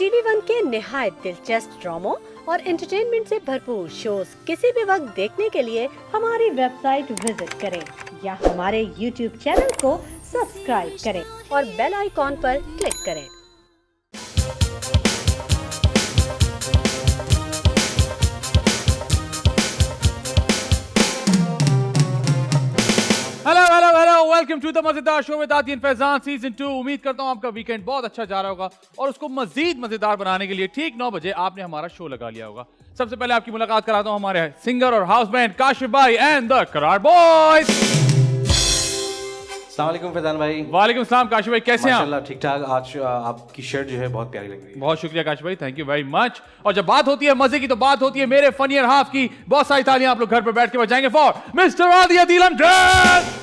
TV one के निहायत दिलचस्प ड्रामों और एंटरटेनमेंट से भरपूर शोज किसी भी वक्त देखने के लिए हमारी वेबसाइट विजिट करें या हमारे यूट्यूब चैनल को सब्सक्राइब करें और बेल आइकॉन पर क्लिक करें। हेलो वेलकम टू द मजेदार शो विद आदिन फैजान सीजन 2। उम्मीद करता हूं आपका वीकेंड बहुत अच्छा जा रहा होगा और उसको मजीद मजेदार बनाने के लिए ठीक 9 बजे आपने हमारा शो लगा लिया होगा। सबसे पहले आपकी मुलाकात कराता हूं हमारे सिंगर और हाउस बैंड काशिफ भाई एंड द करार बॉयज। अस्सलाम वालेकुम फैजान भाई। वालेकुम सलाम काशिफ भाई, कैसे हैं आप? माशाल्लाह ठीक ठाक। आज आपकी शर्ट जो है बहुत प्यारी लग रही है। बहुत शुक्रिया काशिफ भाई, थैंक यू वेरी मच। और जब बात होती है मजे की तो बात होती है मेरे फनियर हाफ की। बहुत सारी तालियां आप लोग घर पर बैठ के बजाएंगे फॉर मिस्टर आदि अदील अमजद।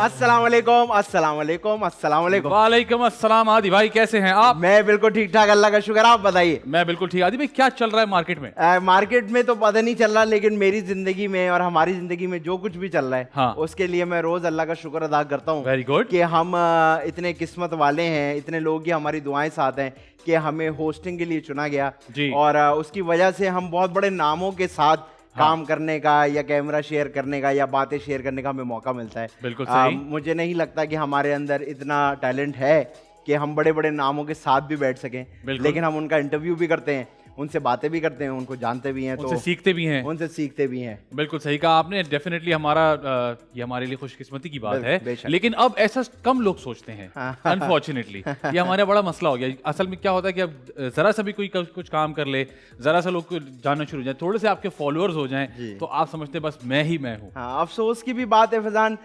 अस्सलाम वालेकुम, अस्सलाम वालेकुम, अस्सलाम वालेकुम। वालेकुम अस्सलाम। आदि भाई कैसे हैं आप? मैं बिल्कुल ठीक ठाक, अल्लाह का शुक्र। आप बताइए। मैं बिल्कुल ठीक। आदि भाई क्या चल रहा है मार्केट में? मार्केट में तो पता नहीं चल रहा, लेकिन मेरी जिंदगी में और हमारी जिंदगी में जो कुछ भी चल रहा है हाँ। उसके लिए मैं रोज अल्लाह का शुक्र अदा करता हूँ। Very good. कि हम इतने किस्मत वाले हैं, इतने लोगों की हमारी दुआएं साथ हैं कि हमें होस्टिंग के लिए चुना गया जी। और उसकी वजह से हम बहुत बड़े नामों के साथ काम करने का या कैमरा शेयर करने का या बातें शेयर करने का हमें मौका मिलता है। बिल्कुल सही। मुझे नहीं लगता कि हमारे अंदर इतना टैलेंट है कि हम बड़े बड़े नामों के साथ भी बैठ सकें, लेकिन हम उनका इंटरव्यू भी करते हैं, उनसे बातें भी करते हैं, उनको जानते भी हैं, उनसे तो सीखते भी हैं। उनसे सीखते भी हैं। बिल्कुल सही कहा आपने। डेफिनेटली ये हमारे लिए खुशकिस्मती की बात है, बेशक। लेकिन अब ऐसा कम लोग सोचते हैं अनफॉर्चुनेटली। ये हमारा बड़ा मसला हो गया। असल में क्या होता है कि अब जरा सा भी कोई कुछ काम कर ले, जरा सा लोग को जानना शुरू हो जाए, थोड़े से आपके फॉलोअर्स हो जाएं तो आप समझते हैं बस मैं ही मैं हूँ। हाँ, अफसोस की भी बात है फैजान,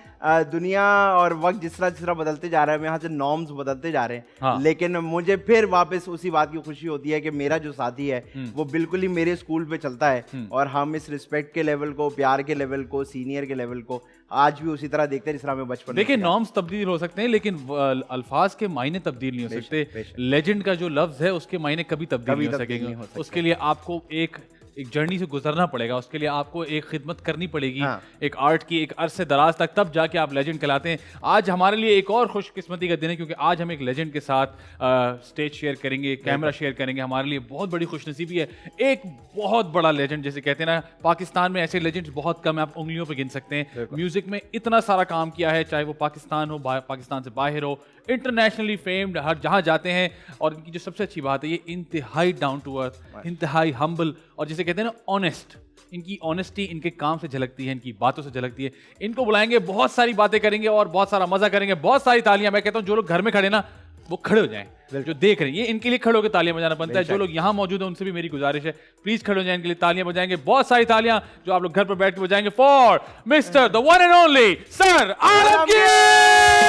दुनिया और वक्त जिस तरह बदलते जा रहा है, यहाँ से नॉर्म्स बदलते जा रहे हैं। हाँ। लेकिन मुझे फिर वापस उसी बात की खुशी होती है कि मेरा जो साथी है वो बिल्कुल ही मेरे स्कूल पे चलता है और हम इस रिस्पेक्ट के लेवल को, प्यार के लेवल को, सीनियर के लेवल को आज भी उसी तरह देखते हैं जिस तरह हमें बचपन में। देखिए नॉर्म्स तब्दील हो सकते हैं लेकिन अल्फाज के मायने तब्दील नहीं हो सकते। लेजेंड का जो लफ्ज है उसके मायने कभी तब्दील नहीं हो सकेंगे। उसके लिए आपको एक जर्नी से गुजरना पड़ेगा, उसके लिए आपको एक खिदमत करनी पड़ेगी। हाँ। एक आर्ट की एक अरसे दराज तक, तब जाके आप लेजेंड कहलाते हैं। आज हमारे लिए एक और खुशकिस्मती का दिन है क्योंकि आज हम एक लेजेंड के साथ स्टेज शेयर करेंगे, कैमरा शेयर करेंगे। हमारे लिए बहुत बड़ी खुशनसीबी है। एक बहुत बड़ा लेजेंड, जैसे कहते हैं ना, पाकिस्तान में ऐसे लेजेंड्स बहुत कम है, आप उंगलियों पे गिन सकते हैं। म्यूजिक में इतना सारा काम किया है, चाहे वो पाकिस्तान हो, पाकिस्तान से बाहर हो, इंटरनेशनली फेम्ड, हर जहाँ जाते हैं। और इनकी जो सबसे अच्छी बात है, ये इंतहाई डाउन टू अर्थ, इंतहाई हम्बल और जिसे कहते हैं ना ऑनेस्ट। इनकी ऑनेस्टी इनके काम से झलकती है, इनकी बातों से झलकती है। इनको बुलाएंगे, बहुत सारी बातें करेंगे और बहुत सारा मजा करेंगे। बहुत सारी तालियां। मैं कहता हूं जो लोग घर में खड़े ना वो खड़े हो जाएं, जो देख रहे हैं। ये इनके लिए खड़े होकर तालियां बजाना बनता है। जो लोग यहाँ मौजूद हैं उनसे भी मेरी गुजारिश है, प्लीज खड़े हो जाएं, इनके लिए तालियां बजाएंगे। बहुत सारी तालियां जो आप लोग घर पर बैठ के बजाएंगे for mister the one and only sir Alamgir.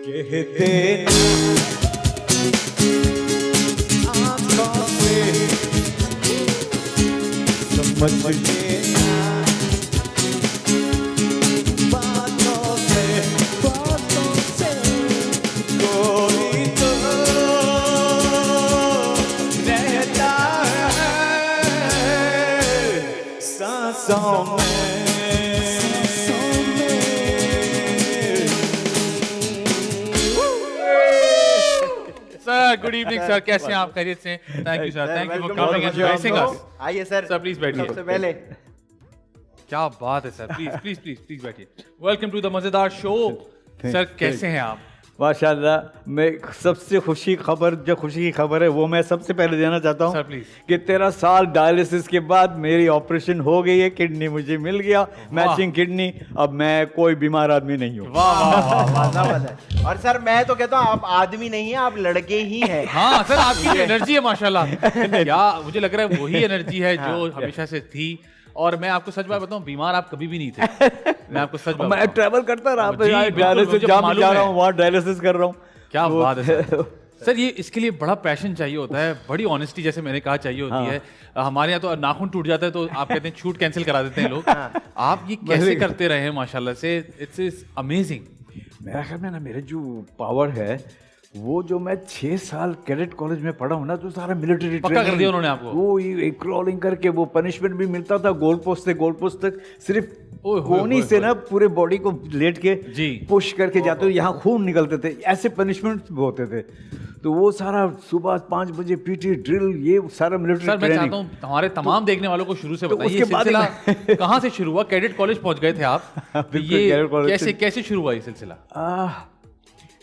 कहते आँखों से समझ लेना, बातों से कोई तो रहता है सांसों में। सर गुड इवनिंग सर, कैसे हैं आप? खैरियत से? Thank you sir, thank you for coming and gracing us. आइए सर। सर प्लीज बैठिए। सबसे पहले क्या बात है sir, please please please please बैठिए। वेलकम टू द मजेदार शो। सर कैसे हैं आप? माशाल्लाह। मैं सबसे खुशी की खबर है वो मैं सबसे पहले देना चाहता हूँ सर प्लीज। कि 13 साल डायलिसिस के बाद मेरी ऑपरेशन हो गई है, किडनी मुझे मिल गया, मैचिंग किडनी। अब मैं कोई बीमार आदमी नहीं हूँ। वाह वाह वाह वाह। और सर मैं तो कहता हूँ आप आदमी नहीं है, आप लड़के ही हैं। हाँ सर, आपकी एनर्जी है माशाल्लाह। क्या मुझे लग रहा है वही एनर्जी है जो हमेशा से थी। और मैं आपको सच बात बताऊं, बीमार आप कभी भी नहीं थे। मैं आपको सच मैं ट्रैवल करता रहा, जी, बिल्कुल, डायलिसिस मुझे जहाँ मालूम जा रहा है। हूँ वहाँ डायलिसिस कर रहा हूँ। क्या बात है सर। सर ये इसके लिए बड़ा पैशन चाहिए होता है, बड़ी ऑनेस्टी जैसे मैंने कहा चाहिए होती है। हमारे यहाँ तो नाखून टूट जाता है तो आप कहते हैं शूट कैंसिल करा देते हैं लोग। आप ये कैसे करते रहे हैं माशाल्लाह से, इट्स अमेजिंग। मेरा ख्याल में ना मेरे जो पावर है वो जो मैं 6 साल कैडेट कॉलेज में पढ़ा हूँ ना, तो सारा मिलिट्री पक्का कर दिया उन्होंने आपको। वो क्रॉलिंग करके वो पनिशमेंट भी मिलता था, गोल पोस्ट से गोल पोस्ट तक सिर्फ कोनी से ना पूरे बॉडी को लेट के जी पुश करके जाते, यहाँ खून निकलते थे, ऐसे पनिशमेंट होते थे। तो वो सारा सुबह 5 बजे पीटी ड्रिल, ये सारा मिलिट्री सर मैं चाहता हूँ हमारे तमाम देखने वालों को शुरू से तो बताइए, उसके बाद सिलसिला कहाँ से शुरू हुआ? कैडेट कॉलेज पहुंच गए थे आप, तो ये कैसे शुरू हुआ ये सिलसिला?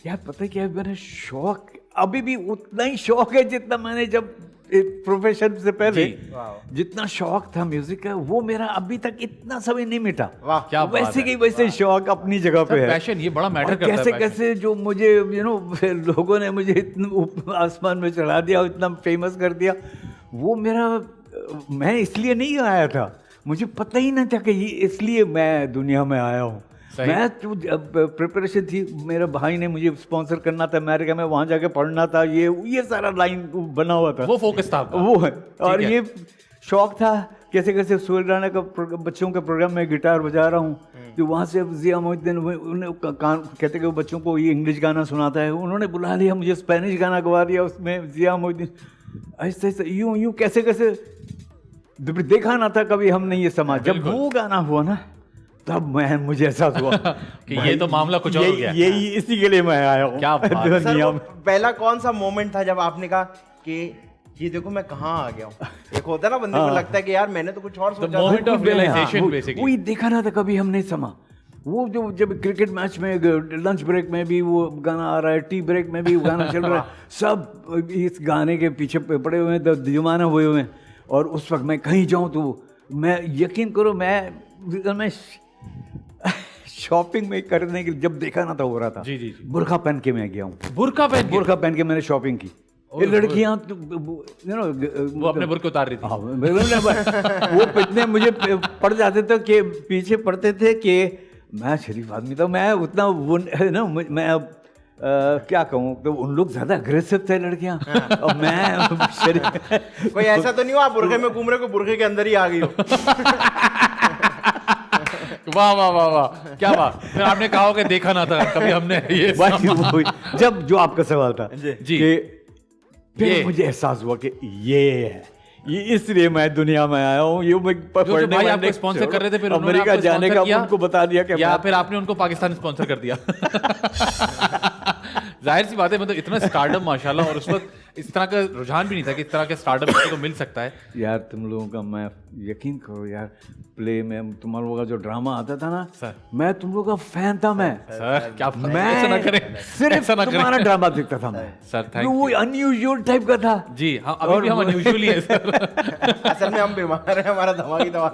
यार पता है क्या, मेरा शौक अभी भी उतना ही शौक है जितना मैंने जब प्रोफेशन से पहले जितना शौक था म्यूजिक का, वो मेरा अभी तक इतना समय नहीं मिटा। क्या वैसे की वैसे शौक अपनी जगह पे है। पैशन ये बड़ा मैटर करता है। कैसे कैसे जो मुझे लोगों ने मुझे इतना आसमान में चढ़ा दिया, इतना फेमस कर दिया, वो मेरा, मैं इसलिए नहीं आया था, मुझे पता ही नहीं था कि ये इसलिए मैं दुनिया में आया हूँ। मैं तो प्रिपरेशन थी, मेरे भाई ने मुझे स्पॉन्सर करना था अमेरिका में, वहाँ जाके पढ़ना था, ये सारा लाइन बना हुआ था, वो फोकस था वो है। और ये शौक था कैसे कैसे सुलझाने का, बच्चों के प्रोग्राम में गिटार बजा रहा हूँ, तो वहाँ से जिया मोहिद्दीन कहते कि बच्चों को ये इंग्लिश गाना सुनाता है, उन्होंने बुला लिया मुझे, स्पेनिश गाना गवा दिया उसमें जिया मोहिद्दीन, ऐसे ऐसे यूं कैसे कैसे देखा ना था कभी हमने ये समाज। जब वो गाना हुआ ना तब मुझे एहसास हुआ कि ये तो मामला कुछ और हो गया। यही इसी के लिए मैं आया हूँ। क्या दुनिया में पहला कौन सा मोमेंट था जब आपने कहा कि ये देखो मैं कहाँ आ गया हूँ? एक होता है ना बंदे को लगता है कि यार मैंने तो कुछ और सोचा मोमेंट ऑफ रियलाइजेशन बेसिकली वही देखा ना था कभी हमने समा। वो जो जब क्रिकेट मैच में लंच ब्रेक में भी वो गाना आ रहा है, टी ब्रेक में भी वो गाना चल रहा है, सब इस गाने के पीछे पड़े हुए हैं, दीवाना हुए हुए हैं। और उस वक्त मैं कहीं जाऊँ तो मैं, यकीन करो, मैं शॉपिंग में करने के जब देखा ना था हो रहा था, जी। बुर्खा पहन के मैं गया हूँ, बुर्का पहन के मैंने शॉपिंग की। ये लड़कियां वो अपने बुर्के उतार रही थी। वो इतने मुझे पड़ जाते थे कि पीछे पड़ते थे कि मैं शरीफ आदमी था, मैं उतना वो ना, मैं अब क्या कहूँ, तो उन लोग ज्यादा अग्रेसिव थे लड़कियां, और मैं शरीफ। कोई ऐसा तो नहीं हुआ बुर्के में घूम रहे को बुर्के के अंदर ही आ गई हो? वाह वाह वाह वाह, क्या बात। फिर आपने कहा कि देखा ना था कभी हमने ये जब जो आपका सवाल था जी, फिर मुझे एहसास हुआ कि ये इसलिए मैं दुनिया में आया हूँ। ये मैं जो भाई आपको स्पॉन्सर कर रहे थे, फिर अमेरिका जाने का उनको बता दिया कि, या फिर आपने उनको पाकिस्तान स्पॉन्सर कर दिया? जाहिर सी बात है, मतलब इतना स्टारडम माशाल्लाह, और उस वक्त इस तरह का रुझान भी नहीं था कि इस तरह के स्टारडम किसी को मिल सकता है। यार तुम लोगों का, मैं यकीन करो यार, प्ले में तुम लोगों का जो ड्रामा आता था ना सर, मैं तुम लोगों का फैन था। मैं क्या ऐसा ना करें, सिर्फ तुम्हारा ड्रामा देखता था मैं सर। थैंक वो अनयूजुअल टाइप का था जी। हाँ, अभी भी हम अनयूजुअली है सर। असल में हम बीमार हैं, हमारा दिमागी दवा,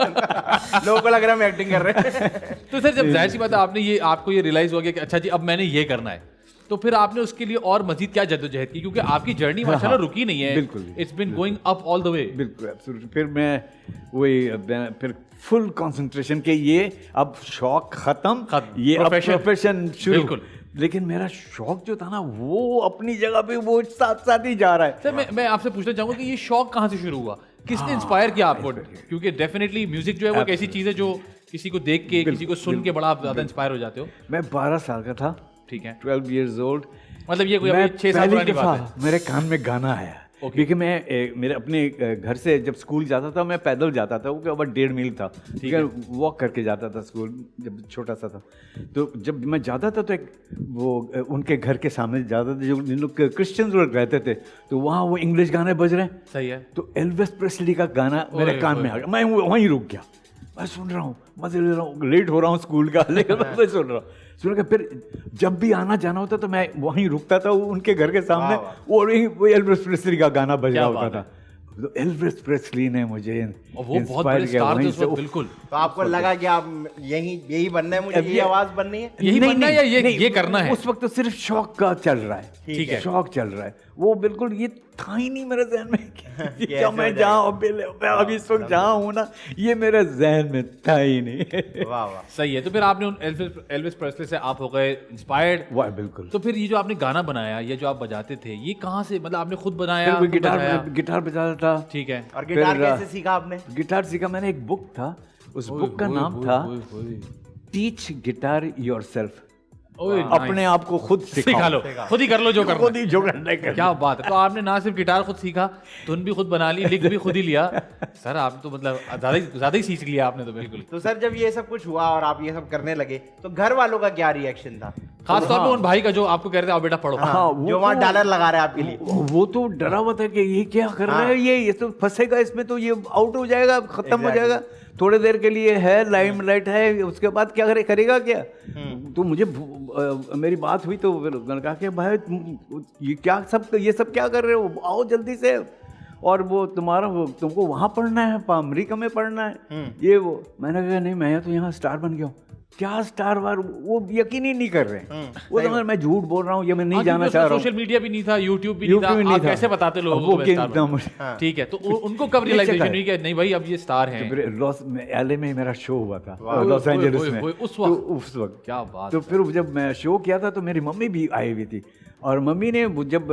लोगों को लग रहा है हम एक्टिंग कर रहे हैं। तो सर जब जाहिर सी बात है आपको ये रियलाइज हो गया कि अच्छा जी अब मैंने ये करना है, तो फिर आपने उसके लिए और मजीद क्या जद्दोजहद की? क्योंकि आपकी जर्नी माशाल्लाह रुकी नहीं है, बिल्कुल, it's been going up all the way. बिल्कुल। फिर मैं फिर फुल कंसंट्रेशन के ये अब शौक खत्म, ये अब प्रोफेशन शुरू। लेकिन मेरा शौक जो था ना वो अपनी जगह पे वो साथ साथ ही जा रहा है। सर मैं आपसे पूछना चाहूंगा कि ये शौक कहाँ से शुरू हुआ, किसने इंस्पायर किया आपको? क्योंकि डेफिनेटली म्यूजिक जो है वो एक ऐसी चीज है जो किसी को देख के, किसी को सुन के बड़ा आप ज्यादा इंस्पायर हो जाते हो। मैं 12 साल का था, ठीक है, 12 years old। मतलब ये कोई 6 साल पुरानी बात है। मेरे कान में गाना आया, क्योंकि मैं मेरे अपने घर से जब स्कूल जाता था मैं पैदल जाता था, वो अब 1.5 मील था, ठीक है, वॉक करके जाता था स्कूल जब छोटा सा था। तो जब मैं जाता था तो एक वो उनके घर के सामने जाता था, जो जिन लोग क्रिश्चियन लोग रहते थे, तो वहाँ वो इंग्लिश गाने बज रहे हैं। सही है। तो एल्विस प्रेस्ली का गाना मेरे कान में आ गया, मैं वहीं रुक गया, मैं सुन रहा हूँ, मजे ले रहा हूँ, लेट हो रहा हूँ स्कूल का, लेकिन मैं सुन रहा हूँ। सुन के फिर जब भी आना जाना होता तो मैं वहीं रुकता था उनके घर के सामने, वो एल्विस प्रेस्ली का गाना बज रहा होता था। तो एल्विस प्रेस्ली ने मुझे इंस्पायर किया वहीं से। बिल्कुल। तो आपको लगा कि आप यही बनना है, मुझे यही आवाज बननी है, यही बनना है या ये करना है? उस वक्त तो सिर्फ शौक का चल रहा है, ठीक है, शौक चल रहा है। वो बिल्कुल ये था ही नहीं मेरे जहन में कि क्या ऐसे मैं हो जहाँ अभी इस वक्त जहाँ हूँ ना, ये मेरे जहन में था ही नहीं। वाह वाह। सही है। तो फिर आपने उन एल्विस प्रेस्ले से आप हो गए इंस्पायर्ड। वाह बिल्कुल। तो फिर ये जो आपने गाना बनाया, ये जो आप बजाते थे, ये कहाँ से, मतलब आपने खुद बनाया? फिर खुद बजाया? गिटार बजाता था। ठीक है। और गिटार फिर, कैसे सीखा आपने? गिटार सीखा मैंने, एक बुक था, उस बुक का नाम था टीच गिटार योरसेल्फ। अपने आप को खुद सिखा लो, खुद ही कर लो जो करना खुद ही जो करना है। क्या बात है। तो आपने ना सिर्फ गिटार खुद सीखा, धुन भी खुद बना ली, लिख भी खुद ही लिया। सर आप तो मतलब ज्यादा ही सीख लिया आपने तो। बिल्कुल। तो सर जब ये सब कुछ हुआ और आप ये सब करने लगे तो घर वालों का क्या रिएक्शन था? खास तौर पे उन भाई का जो आपको कह रहे थे आओ बेटा पढ़ो। जो वहाँ डॉलर लगा रहे हैं आपके लिए। वो तो डरा हुआ था कि ये क्या कर रहा है, ये तो फंसेगा इसमें, तो ये आउट हो जाएगा, खत्म हो जाएगा, थोड़े देर के लिए है, लाइम लाइट है, उसके बाद क्या करेगा क्या। तो मुझे मेरी बात हुई तो फिर मैंने कहा कि भाई ये सब क्या कर रहे हो, आओ जल्दी से, और वो तुमको वहाँ पढ़ना है, अमेरिका में पढ़ना है, ये वो। मैंने कहा नहीं, मैं तो यहाँ स्टार बन गया हूँ। क्या स्टार वार, वो यकीन ही नहीं कर रहे हैं। वो तो मैं झूठ बोल रहा हूँ, ये मैं नहीं जाना चाह रहा हूँ। सोशल मीडिया भी नहीं था, यूट्यूब भी नहीं था, आप कैसे बताते लोगों को? ठीक है। तो उनको कब रियलाइजेशन हुई कि नहीं भाई अब ये स्टार हैं? LA में मेरा शो हुआ था, लॉस एंजलिस में, उस वक्त। क्या बात। तो फिर जब मैं शो किया था तो मेरी मम्मी भी आई हुई थी, और मम्मी ने जब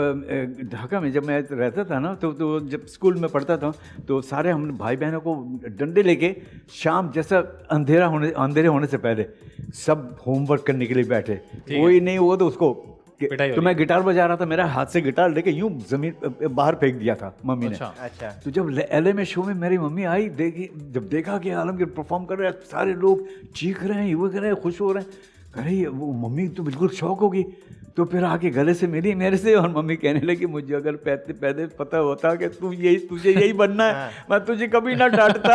ढाका में जब मैं रहता था ना, तो जब स्कूल में पढ़ता था तो सारे हम भाई बहनों को डंडे लेके शाम जैसा अंधेरे होने से पहले सब होमवर्क करने के लिए बैठे। कोई नहीं हुआ तो उसको तो मैं गिटार बजा रहा था, मेरा हाथ से गिटार लेके यूं जमीन बाहर फेंक दिया था मम्मी ने। अच्छा। तो जब LA में शो में मेरी मम्मी आई, जब देखा कि आलमगीर परफॉर्म कर रहे हैं, सारे लोग चीख रहे हैं, ये कर रहे हैं, खुश हो रहे हैं, अरे वो मम्मी तो बिल्कुल शौक होगी। तो फिर आके गले से मिली मेरे से, और मम्मी कहने लगी मुझे अगर पहले पता होता कि तुझे यही बनना है, मैं तुझे कभी ना डांटता।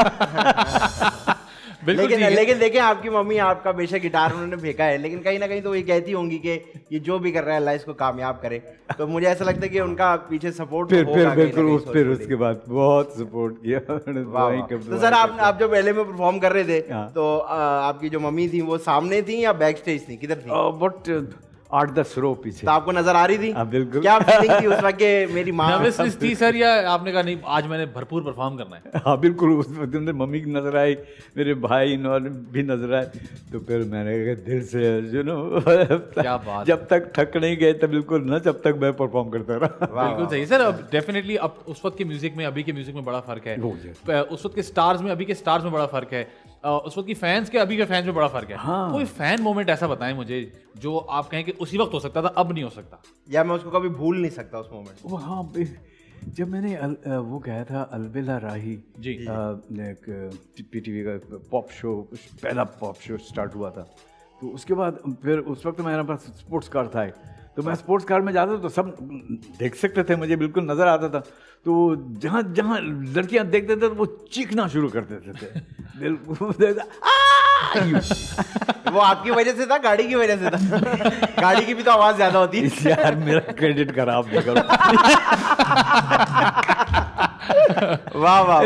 लेकिन देखें, आपकी मम्मी आपका बेशक गिटार उन्होंने फेंका है, लेकिन कहीं ना कहीं तो ये कहती होंगी कि ये जो भी कर रहा है अल्लाह इसको कामयाब करे। तो मुझे ऐसा लगता है कि उनका पीछे सपोर्ट फिर उसके बाद बहुत सपोर्ट किया। तो सर आप जब LA में परफॉर्म कर रहे थे तो आपकी जो मम्मी थी वो सामने थी या बैक स्टेज थी, किधर थी? बट 8-10 रो पीछे। तो आपको नजर आ रही थी? बिल्कुल। क्या फीलिंग थी उस वक्त के मेरी माँ? नर्वसनेस थी सर, या आपने कहा नहीं आज मैंने भरपूर परफॉर्म करना है? हाँ बिल्कुल, उस वक्त मम्मी की नजर आई, मेरे भाई और भी नजर आए, तो फिर मैंने कहा दिल से क्या बात। जब तक थक नहीं गए तब बिल्कुल ना, जब तक मैं परफॉर्म करता रहा। बिल्कुल सही सर। अब डेफिनेटली अब उस वक्त के म्यूजिक में अभी के म्यूजिक में बड़ा फर्क है, उस वक्त के स्टार्स में अभी के स्टार्स में बड़ा फर्क है, उस वक्त की फैंस के अभी के फैंस में बड़ा फर्क है। हाँ। कोई फैन मोमेंट ऐसा बताएं मुझे जो आप कहें कि उसी वक्त हो सकता था, अब नहीं हो सकता, या मैं उसको कभी भूल नहीं सकता उस मोमेंट? वो हाँ, जब मैंने वो गया था अलबेला राही जी, PTV का पॉप शो, पहला पॉप शो स्टार्ट हुआ था, तो उसके बाद फिर उस वक्त मेरे पास स्पोर्ट्स कार था, तो मैं स्पोर्ट्स कार में जाता तो सब देख सकते थे, मुझे बिल्कुल नज़र आता था। तो जहाँ जहाँ लड़कियाँ देखते थे तो वो चीखना शुरू कर देते थे, बिल्कुल। वो आपकी वजह से था, गाड़ी की वजह से था? गाड़ी की भी तो आवाज़ ज़्यादा होती है। यार मेरा क्रेडिट खराब नहीं करो। वाह वाह।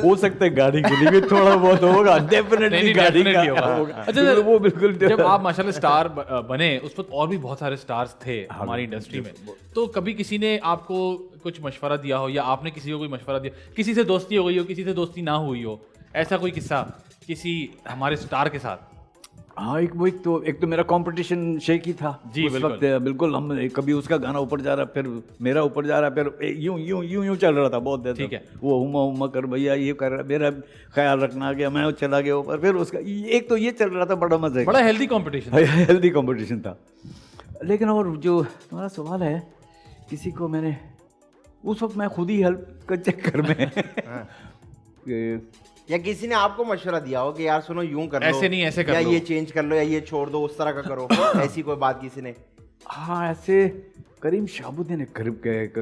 हो सकता है गाड़ी के लिए भी थोड़ा बहुत होगा, डेफिनेटली गाड़ी का होगा। अच्छा सर, वो बिल्कुल जब आप माशाल्लाह स्टार बने उस वक्त और भी बहुत सारे स्टार्स थे हमारी इंडस्ट्री में, तो कभी किसी ने आपको कुछ मशवरा दिया हो या आपने किसी को कोई मशवरा दिया, किसी से दोस्ती हो गई हो, किसी से दोस्ती ना हुई हो, ऐसा कोई किस्सा किसी हमारे स्टार के साथ? हाँ, एक तो मेरा कंपटीशन शेखी था जी, उस वक्त, बिल्कुल। हम कभी उसका गाना ऊपर जा रहा, फिर मेरा ऊपर जा रहा, फिर यूं चल रहा था बहुत देर। ठीक है, वो हुमा कर भैया ये कर रहा, मेरा ख्याल रखना गया, मैं चला गया ऊपर, फिर उसका एक तो ये चल रहा था, बड़ा मजा, बड़ा हेल्दी कंपटीशन, हेल्दी कंपटीशन था। लेकिन और जो तुम्हारा सवाल है, किसी को मैंने उस वक्त मैं खुद ही हेल्प के चक्कर में या किसी ने आपको मशवरा दिया हो कि यार सुनो यूं कर लो, ऐसे नहीं ऐसे कर लो, या ये चेंज कर लो, या ये छोड़ दो, उस तरह का करो, ऐसी कोई बात किसी ने? हाँ, ऐसे करीम शाहबुद्दीन एक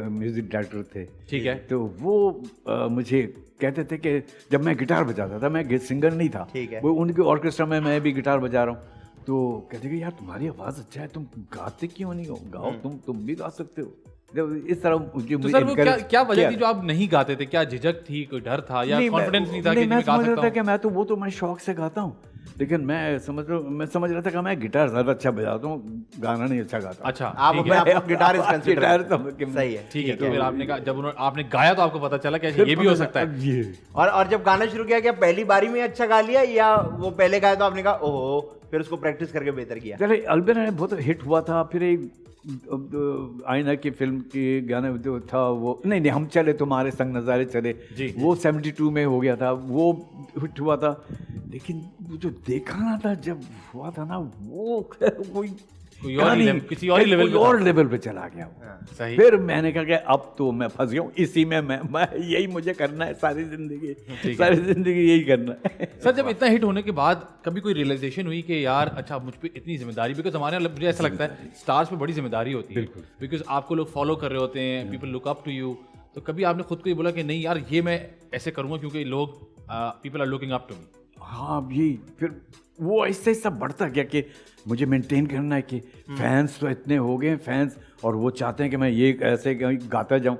म्यूजिक डायरेक्टर थे, ठीक है, तो वो मुझे कहते थे कि जब मैं गिटार बजाता था, मैं सिंगर नहीं था, ठीक है, वो उनके ऑर्केस्ट्रा में मैं भी गिटार बजा रहा हूँ, तो कहते कि यार तुम्हारी आवाज़ अच्छा है, तुम गाते क्यों नहीं हो, गाओ, तुम भी गा सकते हो। इस तरह तो सर वो क्या वजह थी जो आप नहीं गाते थे? क्या झिझक थी, कोई डर था या कॉन्फिडेंस नहीं था कि मैं गा सकता हूं? कि मैं तो मैं शौक से गाता हूँ, लेकिन मैं समझ रहा था कि मैं गिटार ज़्यादा अच्छा बजाता हूँ, गाना नहीं अच्छा गाता। अच्छा, आप ठीक अपने है। आप को गिटारिस्ट कंसीडर गिटार करते तो हैं। सही है, ठीक है, तो फिर आपने कहा, जब आपने गाया तो आपको पता चला कि ये भी हो सकता है। ये और जब गाना शुरू किया, क्या पहली बारी में अच्छा गा लिया या वो पहले गाया तो आपने कहा ओहो, फिर उसको प्रैक्टिस करके बेहतर किया? चले अलबेला ने बहुत हिट हुआ था, फिर एक आईना की फिल्म के गाने जो था वो नहीं हम चले तुम्हारे संग नज़ारे चले जी। वो 72 में हो गया था, वो हिट हुआ था। लेकिन वो जो देखा था जब हुआ था ना वो कोई कोई और ही लेवल, किसी और ही लेवल पे था। और लेवल पे चला गया वो। सही। फिर मैंने कहा कि अब तो मैं फंस गया हूँ इसी में, मैं यही मुझे करना है सारी जिंदगी यही करना है। सर, जब इतना हिट होने के बाद कभी कोई रियलाइजेशन हुई कि यार अच्छा मुझ पे इतनी जिम्मेदारी, बिकॉज हमारे मुझे ऐसा लगता है स्टार्स पे बड़ी जिम्मेदारी होती है, बिकॉज आपको लोग फॉलो कर रहे होते हैं, people look up to you. तो कभी आपने खुद को ये बोला कि नहीं यार ये मैं ऐसे करूँगा क्योंकि लोग people are looking up to me? हाँ, यही फिर वो ऐसे ऐसा बढ़ता गया कि मुझे मेंटेन करना है कि फैंस तो इतने हो गए फैंस, और वो चाहते हैं कि मैं ये ऐसे गाता जाऊं।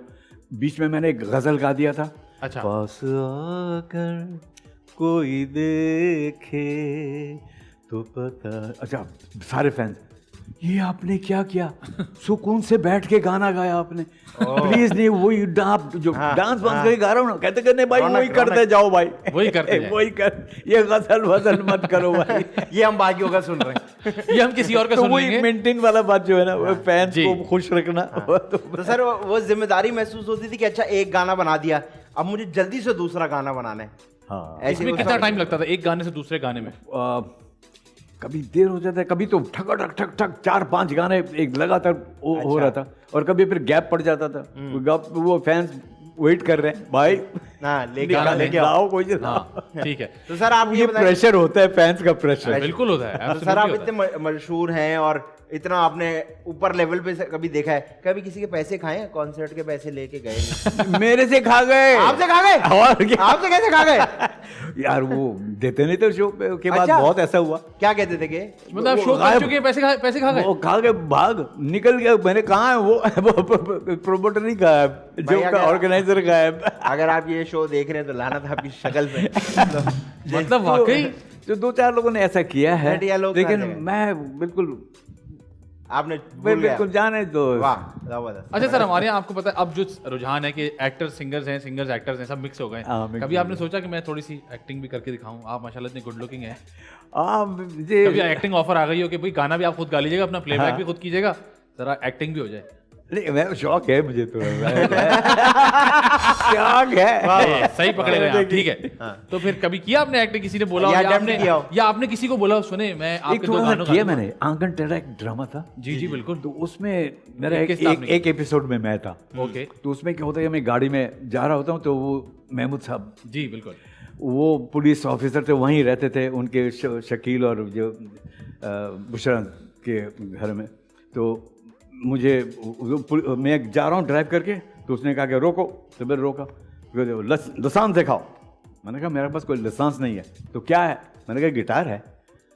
बीच में मैंने एक गज़ल गा दिया था। अच्छा। पास आकर कोई देखे तो पता, अच्छा सारे फैंस ये आपने क्या किया, सुकून से बैठ के गाना गाया आपने, प्लीज नहीं वही डांस वांस करके गा रहा हूँ ना, कहते करने भाई वही करते जाओ भाई, वही करते जाए। वही कर, ये गजल वजल मत करो भाई। ये हम बाकियों का सुन रहे हैं। ये हम किसी और का तो सुन वही लेंगे। मेंटेन वाला बात जो है ना, वो फैंस जी। को खुश रखना। तो सर वो जिम्मेदारी महसूस होती थी कि अच्छा एक गाना बना दिया, अब मुझे जल्दी से दूसरा गाना बनाना है। हाँ, ऐसे इसमें कितना टाइम लगता था एक गाने से दूसरे गाने में? कभी देर हो जाता है, कभी तो ठक ठक ठक ठक 4-5 गाने एक लगातार हो रहा था, और कभी फिर गैप पड़ जाता था। वो फैंस वेट कर रहे हैं भाई, लेके आओ कोई हाँ, ठीक है। तो सर आप ये ये बताइए, प्रेशर होता है फैंस का प्रेशर। बिल्कुल होता है, तो सर आप absolutely होता है। इतने मशहूर हैं और इतना आपने ऊपर लेवल पे कभी देखा है, कभी किसी के पैसे खाए हैं? कॉन्सर्ट के पैसे लेके गए नहीं? मेरे से खा गए। आपसे खा गए? और क्या? आपसे कैसे खा गए? यार वो देते नहीं थे शो के बाद, अच्छा। बहुत ऐसा हुआ। क्या कहते थे कि मतलब आप शो कर गायब। चुके हैं, पैसे खा गए? वो खा के भाग निकल गया। मैंने कहा है वो प्रोमोटर नहीं गायब, जो भैया क्या? ऑर्गेनाइजर गायब। अगर आप ये शो देख रहे हैं तो लाना था आपकी शक्ल पे। मतलब वाकई तो 2-4 लोगों ने ऐसा किया है, घटिया लोग लेकिन कहाँ गए? मैं बिल्कुल आपने भूल गया। बिल्कुल जाने दो। वाह, जबरदस्त। अच्छा सर, हमारे यहाँ आपको पता है अब जो रुझान है कि एक्टर्स सिंगर्स हैं, सिंगर्स एक्टर्स हैं, सब मिक्स हो गए। हाँ, mix कभी हो आपने सोचा कि मैं थोड़ी सी एक्टिंग भी करके दिखाऊं? आप माशाल्लाह इतने गुड लुकिंग हैं। मुझे कभी एक्टिंग ऑफर आ गई हो कि भाई गाना भी आप खुद गा लीजिएगा, अपना प्लेबैक भी खुद कीजिएगा, जरा एक्टिंग भी हो जाए? नहीं, मैं शौक है मुझे तो शौक है। सही पकड़े गए आप, ठीक है। तो फिर कभी किया आपने एक्टिंग? किसी ने बोला हो या या attempt आपने किया हो? या आपने किसी को बोला हो, सुने मैं एक आपके दो थोड़ा सा गानों किया का मैंने, आंगन टेढ़ा एक ड्रामा था। जी जी बिल्कुल। तो उसमें मेरा किस नाम ने एक एपिसोड में मैं था। ओके, तो उसमें क्या होता है कि मैं गाड़ी में जा रहा होता हूँ, तो वो महमूद साहब, जी बिल्कुल। वो पुलिस ऑफिसर थे, वहीं रहते थे उनके शकील और जो बुशरा के घर में। तो मुझे मैं जा रहा हूँ ड्राइव करके, तो उसने कहा कि रोको, तो मैंने रोका, लाइसेंस दिखाओ। मैंने कहा मेरे पास कोई लाइसेंस नहीं है। तो क्या है? मैंने कहा गिटार है।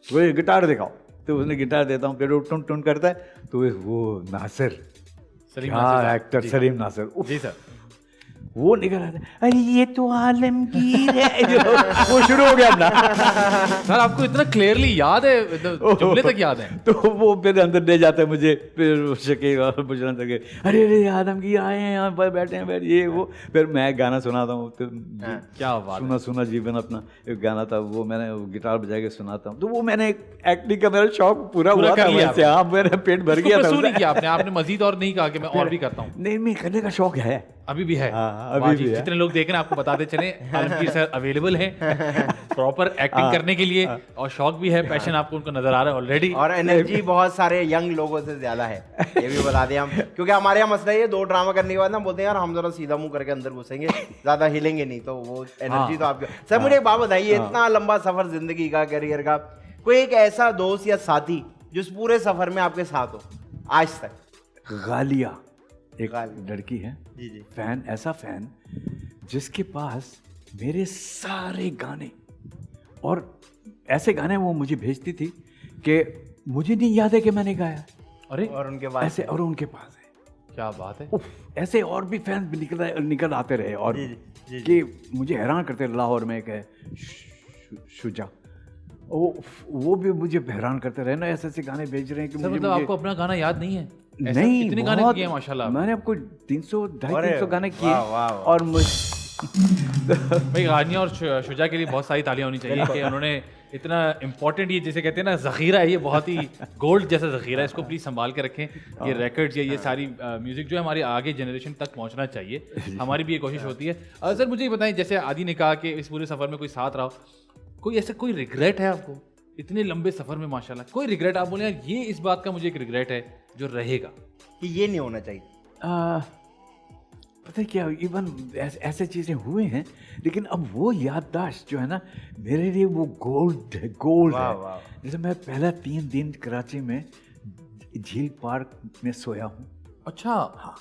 तो वो गिटार दिखाओ। तो उसने गिटार देता हूँ, फिर वो टुन टुन करता है, तो वो नासिर, सलीम क्या नासिर साहब, एक्टर जी। सलीम नासिर, उफ, जी सर। वो निकल आता है, अरे ये तो आलमगीर है। वो शुरू हो गया अपना। सर आपको इतना क्लियरली याद है, जुमले तक याद है? तो वो फिर अंदर ले जाता है मुझे, फिर शकील और बुशरा सके, अरे अरे आलमगीर आए हैं यहाँ पर, बैठे हैं, बैठ ये वो। फिर मैं गाना सुनाता हूँ, तो क्या बात है। सुना सुना जीवन अपना एक गाना था, वो मैंने वो गिटार बजा के सुनाता हूँ। तो वो मैंने एक्टिंग का मेरा शौक पूरा हुआ कर था लिया वैसे। हाँ, मेरा पेट भर इसको गया pursue था। नहीं किया आपने? आपने मजीद और नहीं कहा कि मैं और भी करता हूँ? नहीं, मैं करने का शौक है। अभी भी है? हाँ, अभी वाह जी, भी है। जितने लोग देख रहे हैं आपको बताते चले, आलमगीर सर अवेलेबल हैं प्रॉपर एक्टिंग करने के लिए, और शौक भी है, पैशन आपको उनको नजर आ रहा है ऑलरेडी। और एनर्जी बहुत सारे यंग लोगों से ज्यादा है, ये भी बता दें हम, क्योंकि हमारे यहाँ मसला ये 2 ड्रामा करने के बाद ना बोलते हैं यार हम जरा सीधा मुंह करके अंदर घुसेंगे, ज्यादा हिलेंगे नहीं, तो वो एनर्जी तो आपकी। सर मुझे एक बात बताइए, इतना लंबा सफर जिंदगी का, करियर का, कोई एक ऐसा दोस्त या साथी जो इस पूरे सफर में आपके साथ हो आज तक? गालिया एक लड़की है, जी जी, फैन, ऐसा फैन जिसके पास मेरे सारे गाने, और ऐसे गाने वो मुझे भेजती थी कि मुझे नहीं याद है कि मैंने गाया। अरे और उनके बाद ऐसे, और उनके पास है। क्या बात है। उफ, ऐसे और भी फैन निकल आते रहे, और जी, जी, जी। कि मुझे हैरान करते। लाहौर में एक है शुजा, वो भी मुझे हैरान करते रहे ना, ऐसे ऐसे गाने भेज रहे हैं कि सर मुझे मतलब आपको अपना गाना याद नहीं है? ऐसा नहीं, कितने गाने बहुत किए हैं माशाल्लाह आपने? मैंने आपको 300-250 गाने किए वाह, वाह, वाह। और भाई गानिया और शुजा के लिए बहुत सारी तालियां होनी चाहिए कि उन्होंने इतना इंपॉर्टेंट, ये जिसे कहते हैं ना जखीरा है, ये बहुत ही गोल्ड जैसा जखीरा है, इसको प्लीज संभाल के रखें। ये रिकॉर्ड्स या ये सारी म्यूजिक जो है हमारी आगे जनरेशन तक पहुंचना चाहिए, हमारी भी ये कोशिश होती है। सर मुझे ये बताएं, जैसे आदि ने कहा कि इस पूरे सफर में कोई साथ रहा, कोई ऐसा कोई रिग्रेट है आपको इतने लंबे सफर में माशाल्लाह? कोई रिग्रेट आप बोले यार ये इस बात का मुझे एक रिग्रेट है जो रहेगा कि ये नहीं होना चाहिए? पता है क्या, इवन ऐसे चीज़ें हुए हैं, लेकिन अब वो याददाश्त जो है ना मेरे लिए वो गोल्ड है, गोल्ड वाह, है। वाह। जैसे मैं पहला 3 दिन कराची में झील पार्क में सोया हूँ। अच्छा हाँ,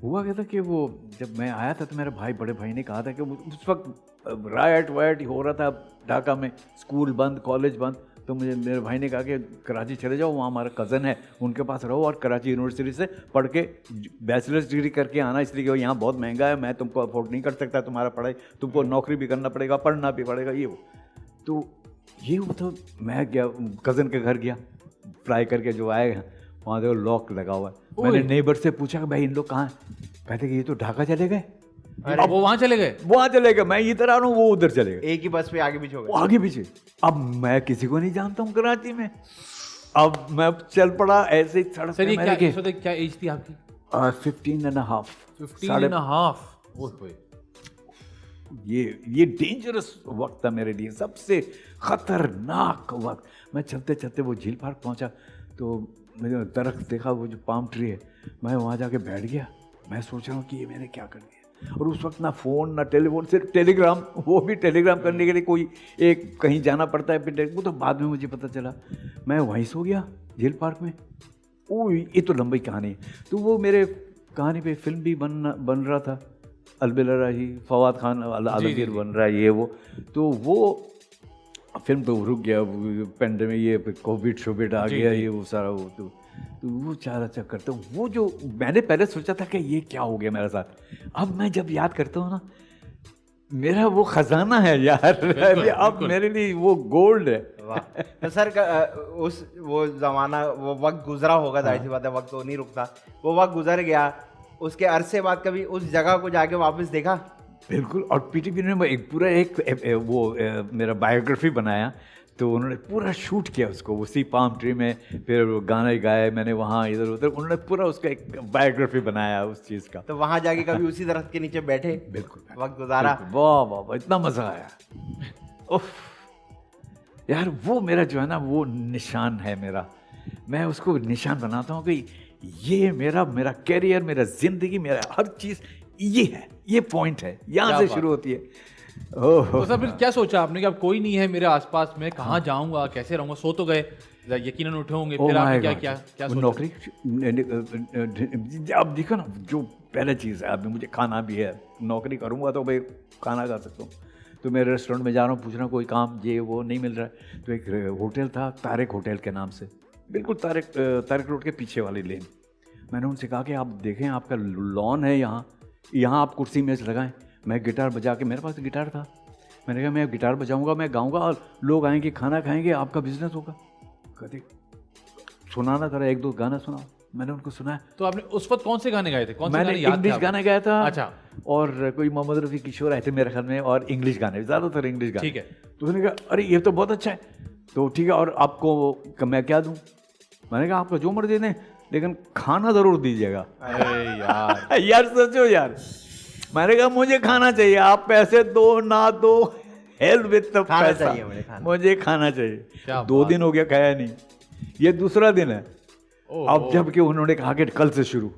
हुआ क्या था कि वो जब मैं आया था तो मेरे बड़े भाई ने कहा था कि उस वक्त रायट वायट हो रहा था ढाका में, स्कूल बंद, कॉलेज बंद, तो मेरे भाई ने कहा कि कराची चले जाओ, वहाँ हमारा कज़न है, उनके पास रहो और कराची यूनिवर्सिटी से पढ़ के बैचलर्स डिग्री करके आना, इसलिए कि यहाँ बहुत महंगा है, मैं तुमको अफोर्ड नहीं कर सकता तुम्हारा पढ़ाई, तुमको नौकरी भी करना पड़ेगा, पढ़ना भी पड़ेगा, ये वो। तो ये वो तो मैं गया, कज़न के घर गया, ट्राई करके जो आए हैं वहाँ देखो लॉक लगा हुआ है। मैंने नेबर से पूछा कि भाई इन लोग कहाँ हैं? कहते कि ये तो ढाका चले गए। अब वो वहां चले गए? वहाँ चले गए, मैं इधर आ रहा हूँ, वो उधर चले गए, एक ही बस पे आगे पीछे हो वो गए। आगे पीछे। अब मैं किसी को नहीं जानता हूँ कराची में, अब मैं चल पड़ा ऐसे ही सड़क सर पे ये मैंने क्या इस वक्त क्या एज थी आपकी? 15 and a half। 15 and a half। ओए ये डेंजरस वक्त था मेरे लिए, सबसे खतरनाक वक्त। मैं चलते चलते वो झील पार्क पहुंचा तो मैंने दरख्त देखा, वो जो पाम ट्री है, मैं वहाँ जाके बैठ गया। मैं सोच रहा हूँ कि ये मैंने क्या कर दिया। और उस वक्त ना फ़ोन ना टेलीफोन, सिर्फ टेलीग्राम, वो भी टेलीग्राम करने के लिए कोई एक कहीं जाना पड़ता है, फिर वो तो बाद में मुझे पता चला। मैं वहीं सो गया झील पार्क में। ओ ये तो लंबी कहानी है। तो वो मेरे कहानी पे फिल्म भी बन रहा था, अलबेला राही, फवाद खान आलमगीर बन रहा है, ये वो। तो वो फिल्म तो रुक गया, पेंडेमिक, ये कोविड शोविड आ गया, ये वो सारा वो। तो वो चारा चक्कर, तो वो जो मैंने पहले सोचा था कि ये क्या हो गया मेरे साथ, अब मैं जब याद करता हूँ ना, मेरा वो खजाना है यार, अब मेरे लिए वो गोल्ड है। वाह। तो सर उस वो जमाना, वो वक्त गुजरा होगा, जाहिर सी बात है, वक्त तो नहीं रुकता, वो वक्त गुजर गया, उसके अरसे बाद कभी उस जगह को जाके वापस देखा? बिल्कुल। और पीटीपी ने एक पूरा मेरा बायोग्राफी बनाया, तो उन्होंने पूरा शूट किया उसको उसी पाम ट्री में, फिर वो गाने गाए मैंने वहाँ इधर उधर, उन्होंने पूरा उसका एक बायोग्राफी बनाया उस चीज़ का। तो वहाँ जाके कभी उसी दरख्त के नीचे बैठे? बिल्कुल, वक्त गुजारा? वाह वाह वाह, इतना मज़ा आया। उफ यार, वो मेरा जो है ना वो निशान है मेरा, मैं उसको निशान बनाता हूँ कि ये मेरा कैरियर, मेरा ज़िंदगी, मेरा हर चीज़ ये है, ये पॉइंट है, यहाँ से शुरू होती है। तो सर फिर क्या सोचा आपने कि अब कोई नहीं है मेरे आसपास, मैं कहाँ जाऊंगा, कैसे रहूंगा? सो तो गए, यकीनन उठे होंगे, फिर आपने क्या सोचा? नौकरी, अब देखो ना, जो पहले चीज़ है, अब मुझे खाना भी है, नौकरी करूँगा तो भाई खाना खा सकता हूँ। तो मैं रेस्टोरेंट में जा रहा हूँ, पूछ रहा हूँ कोई काम ये वो नहीं मिल रहा है। तो एक होटल था तारिक होटल के नाम से, बिल्कुल तारिक रोड के पीछे वाली लेन। मैंने उनसे कहा कि आप देखें, आपका लॉन है यहाँ आप कुर्सी मेज लगाएं, मैं गिटार बजा के, मेरे पास गिटार था, मैंने कहा मैं गिटार बजाऊंगा, मैं गाऊंगा और लोग आएंगे, खाना खाएंगे, आपका बिजनेस होगा। कहते सुनाना था, 1-2 गाना सुनाओ। मैंने उनको सुनाया। तो आपने उस वक्त कौन से गाने गाए थे? मैंने इंग्लिश गाने गाया था। अच्छा। और कोई मोहम्मद रफ़ी किशोर आए थे मेरे ख्याल में, और इंग्लिश गाने, ज़्यादातर इंग्लिश गाने। ठीक है। तो उसने कहा अरे ये तो बहुत अच्छा है, तो ठीक है, और आपको मैं क्या दूँ? मैंने कहा आपका जो मर्जी दें, लेकिन खाना ज़रूर दीजिएगा। अरे यार यार सोचो यार, मैंने कहा मुझे खाना चाहिए, आप पैसे दो ना दो, हेल्प विद द पैसा, मुझे खाना चाहिए। 2 दिन हो गया खाया नहीं, ये दूसरा दिन है। अब जबकि उन्होंने कहा कि कल से शुरू,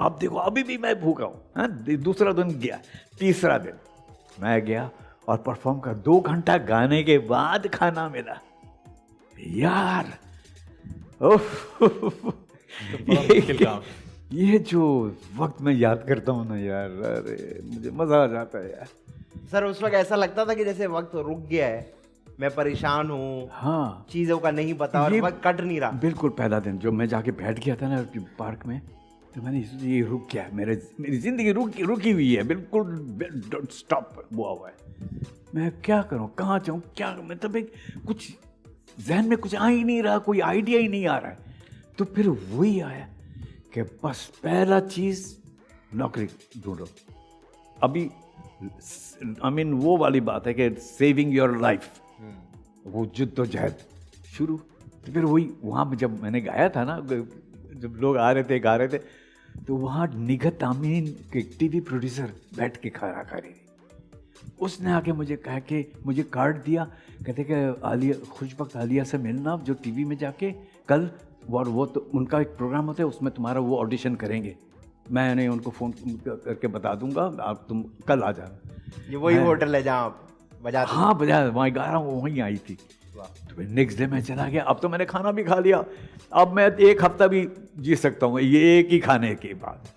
अब देखो अभी भी मैं भूखा हूँ। दूसरा दिन गया, तीसरा दिन मैं गया और परफॉर्म कर, 2 घंटा गाने के बाद खाना मिला यार। ये जो वक्त मैं याद करता हूँ ना यार, अरे मुझे मजा आ जाता है यार। सर उस वक्त ऐसा लगता था कि जैसे वक्त रुक गया है, मैं परेशान हूँ, हाँ, चीज़ों का नहीं पता और वक्त कट नहीं रहा। बिल्कुल। पहला दिन जो मैं जाके बैठ गया था ना पार्क में, तो मैंने ये रुक गया, मेरी जिंदगी रुकी हुई है, बिल्कुल स्टॉप हुआ हुआ है। मैं क्या करूँ, कहाँ जाऊँ, क्या मतलब कुछ जहन में कुछ आ ही नहीं रहा, कोई आइडिया ही नहीं आ रहा है। तो फिर वही आया कि बस पहला चीज़ नौकरी ढूंढो। अभी आई मीन वो वाली बात है कि सेविंग योर लाइफ, वो जद्दोजहद शुरू। तो फिर वही वहाँ पे जब मैंने गाया था ना, जब लोग आ रहे थे गा रहे थे, तो वहाँ निगत आमीन के टीवी प्रोड्यूसर बैठ के खाना खा रही थी। उसने आके मुझे कहा कि मुझे कार्ड दिया, कहते कि आलिया, खुशबख्त आलिया से मिलना जो टीवी में जाके कल, और वो तो उनका एक प्रोग्राम होता है, उसमें तुम्हारा वो ऑडिशन करेंगे, मैंने उनको फ़ोन करके बता दूंगा, आप तुम कल आ जाना। ये वही होटल है जहाँ आप बजाते? हाँ बजा, वहाँ गा रहा हूँ, वहीं आई थी। तो फिर नेक्स्ट डे मैं चला गया। अब तो मैंने खाना भी खा लिया, अब मैं 1 हफ्ता भी जी सकता हूँ ये एक ही खाने के बाद,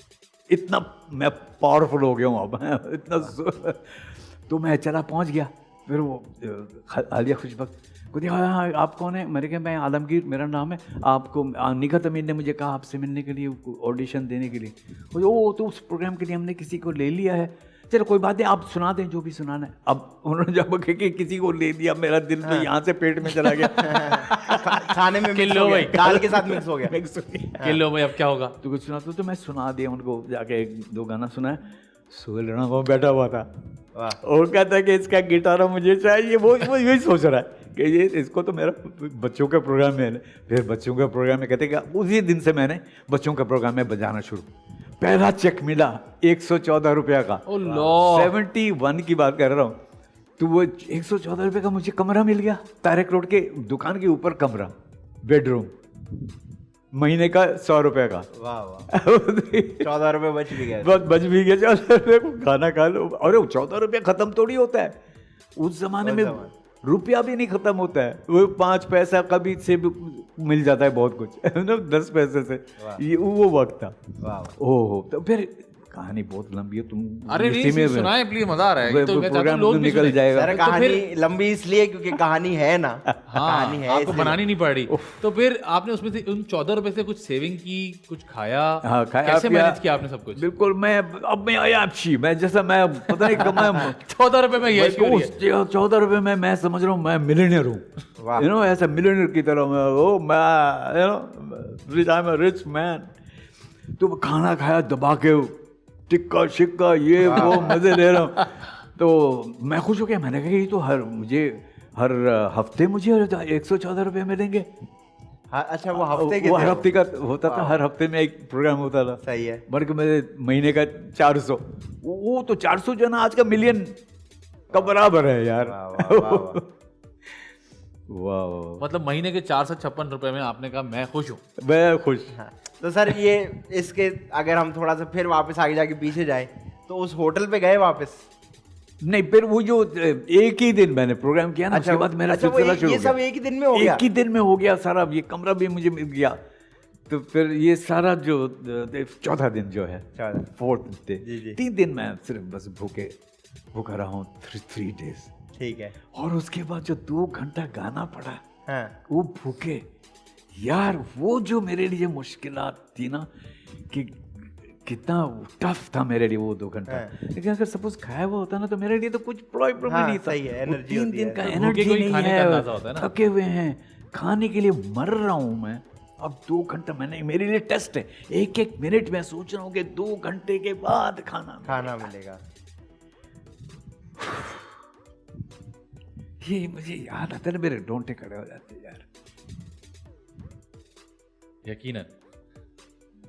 इतना मैं पावरफुल हो गया हूँ अब इतना। तो मैं चला पहुँच गया। फिर वो आलिया खुशबख्त को दिया, हाँ आप कौन है? मैंने कहा मैं आलमगीर मेरा नाम है, आपको निगत अमीन ने मुझे कहा आपसे मिलने के लिए, ऑडिशन देने के लिए। ओ तो उस प्रोग्राम के लिए हमने किसी को ले लिया है, चलो कोई बात नहीं, आप सुना दें जो भी सुनाना है। अब उन्होंने जब कि किसी को ले दिया, मेरा दिल तो यहाँ से पेट में चला गया। खाने में मिक्स हो गया, दाल के साथ मिक्स हो गया। किलो भाई अब क्या होगा? तो कुछ सुना तो मैं सुना दिया उनको, जाके 1-2 गाना सुनाया। सोहेल राणा वो बैठा हुआ था, वो कहता है कि इसका गिटार मुझे चाहिए। वो यही सोच रहा है कि ये इसको तो मेरा बच्चों के प्रोग्राम में। फिर बच्चों के प्रोग्राम में कहते कि उसी दिन से मैंने बच्चों के प्रोग्राम में बजाना शुरू। पहला चेक मिला 114 रुपया का, 71 की बात कर रहा हूँ। तो वो 114 रुपये का मुझे कमरा मिल गया, तारक रोड के दुकान के ऊपर कमरा, बेडरूम, महीने का 100 रुपये का। वाह वाह 14 रुपये बच भी गए। बच भी गया 14 रुपये को, खाना खा लो। अरे 14 रुपये खत्म थोड़ी होता है उस जमाने में, रुपया भी नहीं खत्म होता है, वो 5 पैसा कभी से भी मिल जाता है बहुत कुछ 10 पैसे से, ये वो वक्त था। ओहो, तो फिर कहानी बहुत लंबी है, तुम अरे नहीं सुनाए प्लीज, मजा आ रहा है। तो मैं प्रोग्राम लोग निकल जाएगा। सर कहानी लंबी इसलिए क्योंकि कहानी है ना। कहानी है, आपको बनानी नहीं पड़ रही। तो फिर आपने उसमें से उन 14 रुपए से कुछ सेविंग की, कुछ खाया? हाँ, खाया, कैसे मैनेज किया आपने सब कुछ? बिल्कुल, मैं आया अच्छी, मैं जैसा मैं पता नहीं कब 14 रुपए में ये 14 रुपए में मैं समझ रहा हूँ मैं मिलियनियर हूँ, यू नो, ऐसा मिलियनियर की तरह मैं, you know, rich, I am a rich man. तो खाना खाया दबा के, टिक्का शिक्का ये वो मजे ले रहा हूँ। तो मैं खुश हो गया, मैंने कहा ये तो हर हफ्ते मुझे 114 रुपये मिलेंगे। अच्छा वो हफ्ते के, वो हर हफ्ते का होता था, हर हफ्ते में एक प्रोग्राम होता था। सही है। बल्कि मेरे महीने का 400, वो तो 400 जो है ना आज का मिलियन का बराबर है यार। वाह, मतलब महीने के 456 रुपए में आपने कहा मैं खुश हूँ। मैं खुश। तो सर ये इसके अगर हम थोड़ा सा फिर वापस आगे जाके पीछे जाए, तो उस होटल पे गए वापस? नहीं, फिर वो जो एक ही दिन मैंने प्रोग्राम किया ना, उसके बाद मेरा सिलसिला शुरू हो गया। ये सब एक ही दिन में हो गया? एक ही दिन में हो गया सारा, ये कमरा भी मुझे मिल गया। तो फिर ये सारा जो 14 दिन जो है, 4th डे, 3 दिन मैं सिर्फ बस भूखा रहा हूँ, 3 डेज। ठीक है। और उसके बाद जो 2 घंटा गाना पड़ा, हाँ। वो भूखे यार, वो जो मेरे लिए मुश्किलात थी ना, कि कितना टफ था मेरे लिए वो 2 घंटा। लेकिन अगर सपोज खाया हुआ होता ना तो मेरे लिए तो कुछ प्रॉब्लम नहीं था। सही है, एनर्जी 3 दिन का एनर्जी नहीं है, थके हुए हैं, खाने के लिए मर रहा हूँ मैं। अब 2 घंटा मैंने, मेरे लिए टेस्ट है, 1-1 मिनट में सोच रहा हूँ कि 2 घंटे के बाद खाना मिलेगा। ये मुझे याद आता है, मेरे रोंगटे खड़े हो जाते हैं यार। यकीनन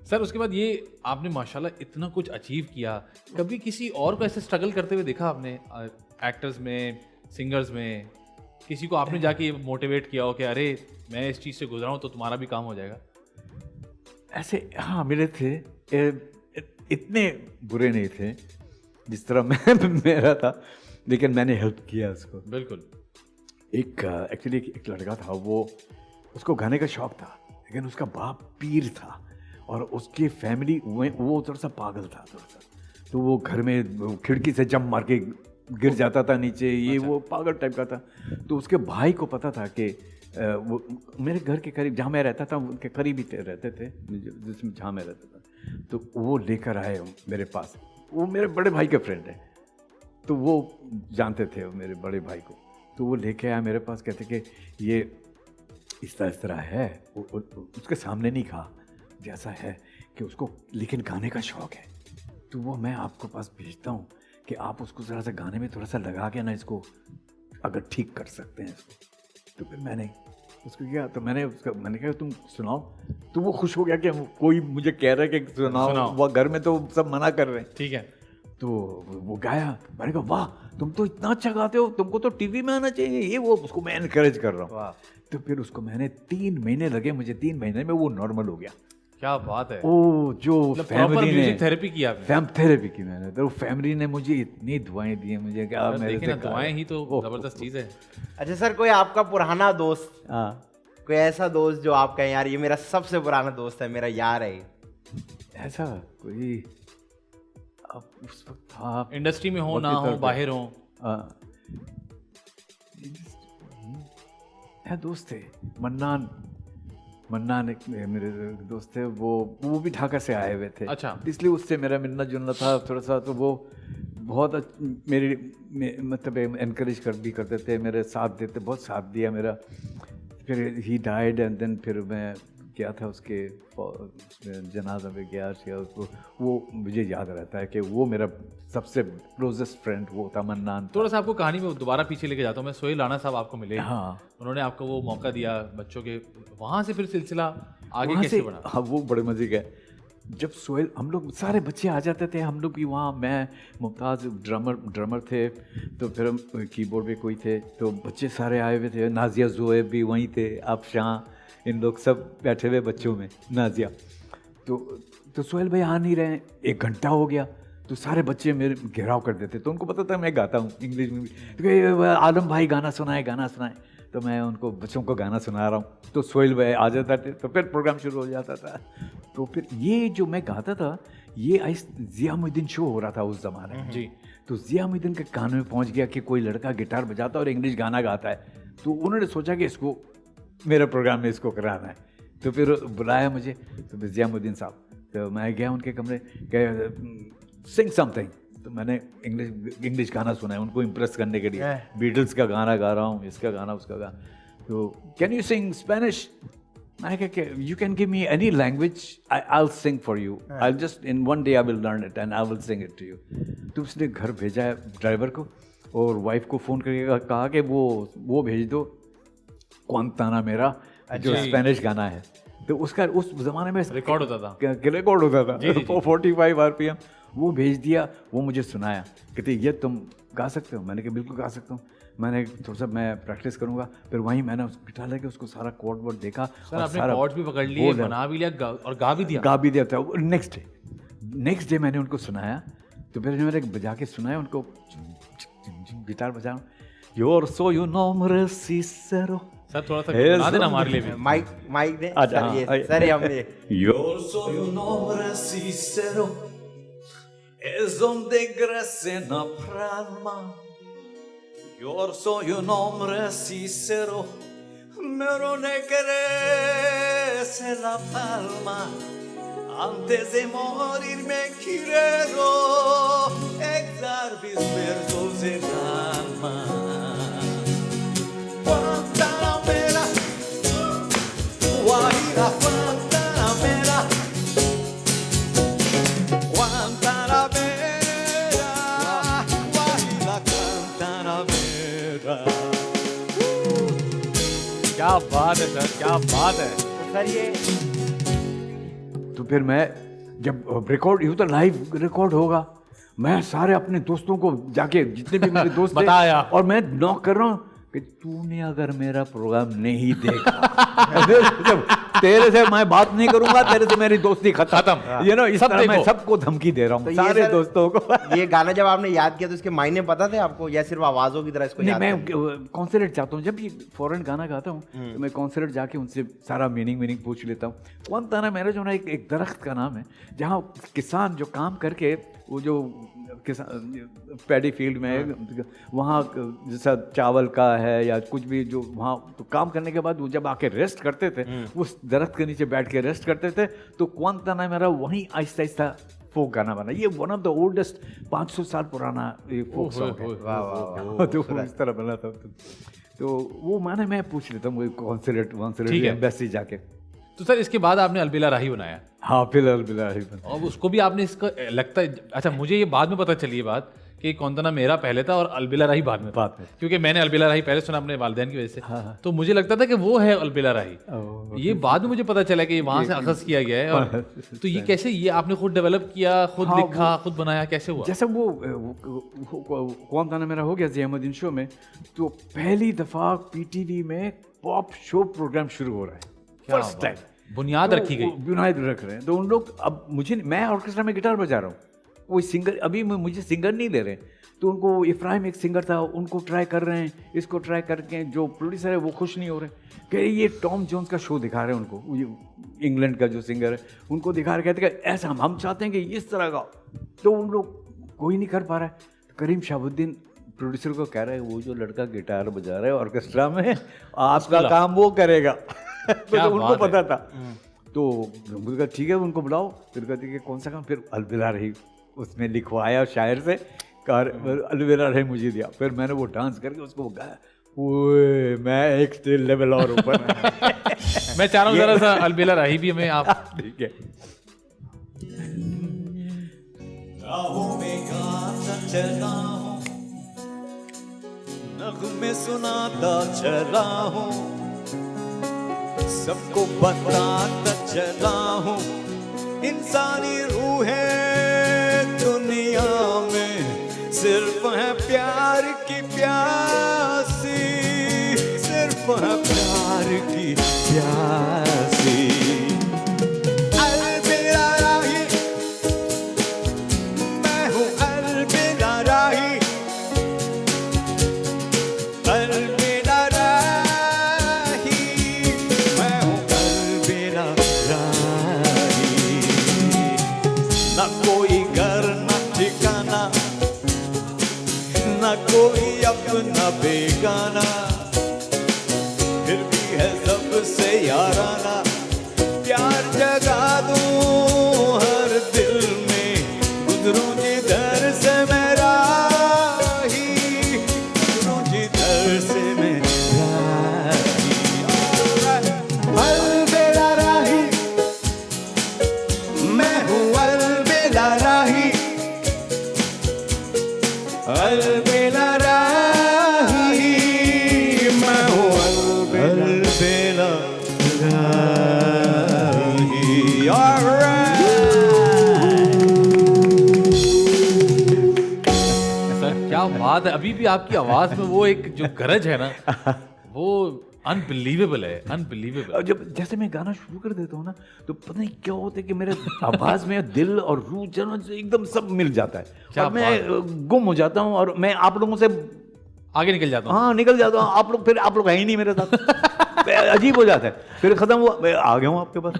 सर। उसके बाद ये आपने माशाल्लाह इतना कुछ अचीव किया, कभी किसी और को ऐसे स्ट्रगल करते हुए देखा आपने? एक्टर्स में, सिंगर्स में, किसी को आपने जाके मोटिवेट किया हो कि अरे मैं इस चीज़ से गुजरा हूँ तो तुम्हारा भी काम हो जाएगा? ऐसे हाँ मिले थे, इतने बुरे नहीं थे जिस तरह मैं मेरा था, लेकिन मैंने हेल्प किया उसको। बिल्कुल। एक्चुअली एक लड़का था, वो उसको गाने का शौक था, लेकिन उसका बाप पीर था और उसकी फैमिली वो थोड़ा सा पागल था थोड़ा सा। तो वो घर में खिड़की से जंप मार के गिर जाता था नीचे, ये वो पागल टाइप का था। तो उसके भाई को पता था कि वो मेरे घर के करीब जहाँ मैं रहता था उनके करीब ही रहते थे, जिसमें जहाँ मैं रहता था। तो वो लेकर आए मेरे पास, वो मेरे बड़े भाई के फ्रेंड है, तो वो जानते थे मेरे बड़े भाई को। तो वो लेके आया मेरे पास, कहते कि ये इस तरह है। उसके सामने नहीं कहा, जैसा है कि उसको लेकिन गाने का शौक है, तो वो मैं आपको पास भेजता हूँ कि आप उसको ज़रा सा गाने में थोड़ा सा लगा के ना इसको अगर ठीक कर सकते हैं इसको। तो फिर मैंने उसको किया, तो मैंने कहा तुम सुनाओ, तो वो खुश हो गया कि कोई मुझे कह रहा है कि सुनाओ। वो घर में तो सब मना कर रहे हैं। ठीक है। तो वो गाया, मैंने कहा वाह तुम तो इतना अच्छा गाते हो, तुमको तो टीवी में आना चाहिए, ये वो। उसको मैं एनकरेज कर रहा हूँ। तो फिर उसको मैंने 3 महीने लगे मुझे, 3 महीने में वो नॉर्मल हो गया। क्या बात है। ओ जो फैमिली ने थेरेपी किया थेरेपी की मैंने, तो फैमिली ने मुझे इतनी दुआएं दी हैं मुझे कि आप मेरे से दुआएं ही तो जबरदस्त चीज है। अच्छा सर, कोई आपका पुराना दोस्त, कोई ऐसा दोस्त जो आप कहें यार ये मेरा सबसे पुराना दोस्त है, मेरा यार है, ऐसा कोई अब उस वक्त था, इंडस्ट्री में हो ना हो, बाहर हो? दोस्त थे मन्नान एक मेरे दोस्त थे, वो भी ढाका से आए हुए थे। अच्छा। इसलिए उससे मेरा मिलना जुलना था थोड़ा सा, तो वो बहुत मतलब एनकरेज भी करते थे, मेरे साथ देते, बहुत साथ दिया मेरा। फिर ही डाइड एंड देन फिर मैं गया था उसके जनाजा में गया उसको, वो मुझे याद रहता है कि वो मेरा सबसे क्लोजेस्ट फ्रेंड वो था मन्नान। थोड़ा सा आपको कहानी में दोबारा पीछे लेके जाता हूँ मैं। सोहेल राणा साहब आपको मिले। हाँ। उन्होंने आपको वो मौका दिया बच्चों के, वहाँ से फिर सिलसिला आगे वहाँ कैसे से, बढ़ा? हाँ वो बड़े मजे का। जब सोहेल, हम लोग सारे बच्चे आ जाते थे, हम लोग भी वहाँ, मैं मुमताज़ ड्रमर थे, तो फिर हम कीबोर्ड पे कोई थे, तो बच्चे सारे आए हुए थे, नाजिया ज़ोएब भी वहीं थे, शाह, इन लोग सब बैठे हुए बच्चों में, नाजिया। तो सोहेल भाई आ नहीं रहे, 1 घंटा हो गया, तो सारे बच्चे मेरे घेराव कर देते, तो उनको पता था मैं गाता हूँ इंग्लिश में भी, तो आलम भाई गाना सुनाए। तो मैं उनको बच्चों को गाना सुना रहा हूँ, तो सोहेल भाई आ जाता था, तो फिर प्रोग्राम शुरू हो जाता था। तो फिर ये जो मैं गाता था, ये ज़िया मुद्दीन शो हो रहा था उस ज़माने में जी। तो ज़िया मुद्दीन के कान में पहुँच गया कि कोई लड़का गिटार बजाता और इंग्लिश गाना गाता है, तो उन्होंने सोचा कि इसको मेरे प्रोग्राम में इसको कराना है। तो फिर बुलाया मुझे, तो फिर ज़िया मुद्दीन साहब, तो मैं गया उनके कमरे, कह सिंग समथिंग, तो मैंने इंग्लिश गाना सुना है उनको इम्प्रेस करने के लिए, बीटल्स का गाना गा रहा हूँ, इसका गाना उसका गाना। तो कैन यू सिंग स्पेनिश? मैं कहा you can give me any language, I will sing for you, I just in 1 day I will learn it and I will sing it to you. तो उसने घर भेजा है ड्राइवर को, और wife को फ़ोन करके कहा कि वो भेज दो क्वांताना मेरा, जो स्पेनिश गाना है। तो उसका उस ज़माने में रिकॉर्ड होता था, 45 RPM, वो भेज दिया। वो मुझे सुनाया, कहते ये तुम गा सकते हो? मैंने कहा बिल्कुल गा सकता हूँ। मैंने थोड़ा सा मैं प्रैक्टिस करूँगा। फिर वहीं मैंने उस गिटार लेके उसको सारा कोड वोड देखा, सर आपने कॉर्ड्स भी पकड़ लिए, बना भी लिया और गा भी दिया था। नेक्स्ट डे मैंने उनको सुनाया, तो फिर मैंने बजा के सुनाया उनको, गिटार बजा, योर सो यू नोमरे सिसेरो। सर थोड़ा सा बना देना हमारे लिए भी, माइक दे सर, हमने Yo soy un hombre sincero, es donde crece la palma. Yo soy un hombre sincero, pero no crece la palma. Antes de morir me quiero exar mis versos en alma. Guantanamera, Guajira, Guantanamera, Guantanamera, Guajira, Guantanamera. क्या बात है sir, क्या बात है। तो sir ये तो फिर मैं जब रिकॉर्ड, ये तो लाइव रिकॉर्ड होगा, मैं सारे अपने दोस्तों को जाके, जितने भी मेरे दोस्त थे, बताया, और मैं नॉक कर रहा हूँ कि तूने अगर मेरा प्रोग्राम नहीं देखा तेरे से मैं बात नहीं करूंगा, तेरे से मेरी दोस्ती खत्म। यू नो, इस तरह मैं सबको धमकी दे रहा हूँ, तो सारे दोस्तों को। ये गाना जब आपने याद किया तो इसके मायने पता थे आपको, या सिर्फ आवाजों की तरह इसको नहीं, याद मैं कॉन्सर्ट जाता हूँ, जब ये फॉरेन गाना गाता हूँ तो मैं कॉन्सर्ट जाके उनसे सारा मीनिंग पूछ लेता हूँ। क्वांतानामेरा जो ना एक दरख्त का नाम है, जहाँ किसान जो काम करके, वो जो किसान पैडी फील्ड में, वहाँ जैसा चावल का है या कुछ भी, जो वहाँ तो काम करने के बाद वो जब आके रेस्ट करते थे, उस दरख्त के नीचे बैठ के रेस्ट करते थे, तो क्वांतानामेरा वहीं आहिस्ता आहिस्ता फोक गाना बना। ये वन ऑफ द ओल्डेस्ट 500 साल पुराना ये फोक सॉन्ग है। वाह वाह तो वो इस तरह बना था। तो वो माने मैं पूछ लेता हूँ कॉन्सर्ट ठीक है। एम्बेसी जाके। तो सर इसके बाद आपने अलबिला राही बनाया हाँ फिलहाल फिलहाल और उसको भी आपने इसका लगता है, अच्छा मुझे ये बाद में पता चली ये बात कि कौनतना मेरा पहले था और अलबिला राही बाद में था। क्योंकि मैंने अलबिला राही पहले सुना अपने वालिदैन की वजह से। हाँ। तो मुझे लगता था कि वो है अलबिला राही। ये बाद में मुझे पता चला कि ये वहां से अखज़ किया गया है। और तो ये कैसे, ये आपने खुद डेवलप किया, खुद हाँ, लिखा, खुद बनाया, कैसे हुआ? जैसे वो कौन था ना मेरा हो गया ज़ियामुद्दीन शो में, तो पहली दफ़ा पीटीवी में पॉप शो प्रोग्राम शुरू हो रहा है फर्स्ट टाइम। बुनियाद रखी गई, बुनियाद रख रहे हैं। तो उन लोग, अब मुझे, मैं ऑर्केस्ट्रा में गिटार बजा रहा हूँ, वो सिंगर अभी मुझे सिंगर नहीं दे रहे। तो उनको इफ्राहिम एक सिंगर था, उनको ट्राई कर रहे हैं, इसको ट्राई करके जो प्रोड्यूसर है वो खुश नहीं हो रहे, कह रहे ये टॉम जोन्स का शो दिखा रहे हैं उनको, ये इंग्लैंड का जो सिंगर है उनको दिखा रहे, कहते हैं ऐसा हम चाहते हैं कि इस तरह का। तो उन लोग कोई नहीं कर पा रहा है। तो करीम शाहबुद्दीन प्रोड्यूसर को कह रहा है वो जो लड़का गिटार बजा रहा है ऑर्केस्ट्रा में, आपका काम वो करेगा। तो उनको पता था। तो मुझे कहा ठीक है उनको बुलाओ। फिर कहते कि कौन सा काम, फिर अलबिला रही उसमें लिखवाया शायर से, अलबिला रही मुझे दिया। फिर मैंने वो डांस करके उसको गाया, ओए मैं एक स्टेज लेवल और ऊपर। मैं चाह रहा हूँ जरा सा अलबिला राही भी हमें आप। ठीक है। राहों में गाता चला हूँ, नग़्मे सुनाता चला हूँ, सबको बताता चला हूँ, इंसानी रूह है दुनिया में सिर्फ है प्यार की प्यासी, सिर्फ है प्यार की प्यासी। अलबिला राही, मैं हूँ अलबिला राही, अलबिला राही, मैं हूँ अलबिला राही। न कोई घर न ठिकाना, न कोई अपना बेगाना, फिर भी है सबसे याराना, प्यार जगा दूं हर दिल में, गुजरूं जिधर से मैं राही, गुजरूं जिधर से मैं राही। अलबिला राही, मैं हूँ अलबिला राही, अलबिला राही, मैं हूँ अलबिला राही। ऑलराइट। सर क्या बात है, अभी भी आपकी आवाज में वो एक जो गरज है ना, वो अनबिलीवेबल है, अनबिलीवेबल। और जब जैसे मैं गाना शुरू कर देता हूँ ना, तो पता नहीं क्या होता है कि मेरे आवाज़ में दिल और रूह जन एकदम सब मिल जाता है और मैं गुम हो जाता हूँ और मैं आप लोगों से आगे निकल जाता हूँ। हाँ निकल जाता हूँ। आप लोग, फिर आप लोग है ही नहीं मेरे साथ। अजीब हो जाता है, फिर ख़त्म हुआ, मैं आ गया हूँ आपके पास।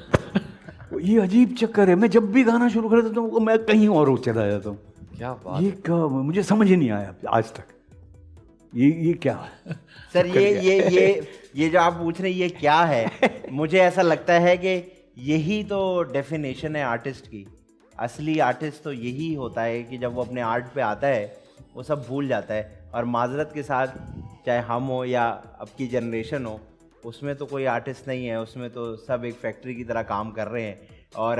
ये अजीब चक्कर है, मैं जब भी गाना शुरू कर देता हूँ मैं कहीं और चला जाता हूँ। क्या बात, ये क्या, मुझे समझ ही नहीं आया आज तक ये क्या है। सर ये जो आप पूछ रहे हैं ये क्या है, मुझे ऐसा लगता है कि यही तो डेफिनेशन है आर्टिस्ट की। असली आर्टिस्ट तो यही होता है कि जब वो अपने आर्ट पे आता है वो सब भूल जाता है। और माजरत के साथ, चाहे हम हो या अब की जनरेशन हो, उसमें तो कोई आर्टिस्ट नहीं है, उसमें तो सब एक फैक्ट्री की तरह काम कर रहे हैं और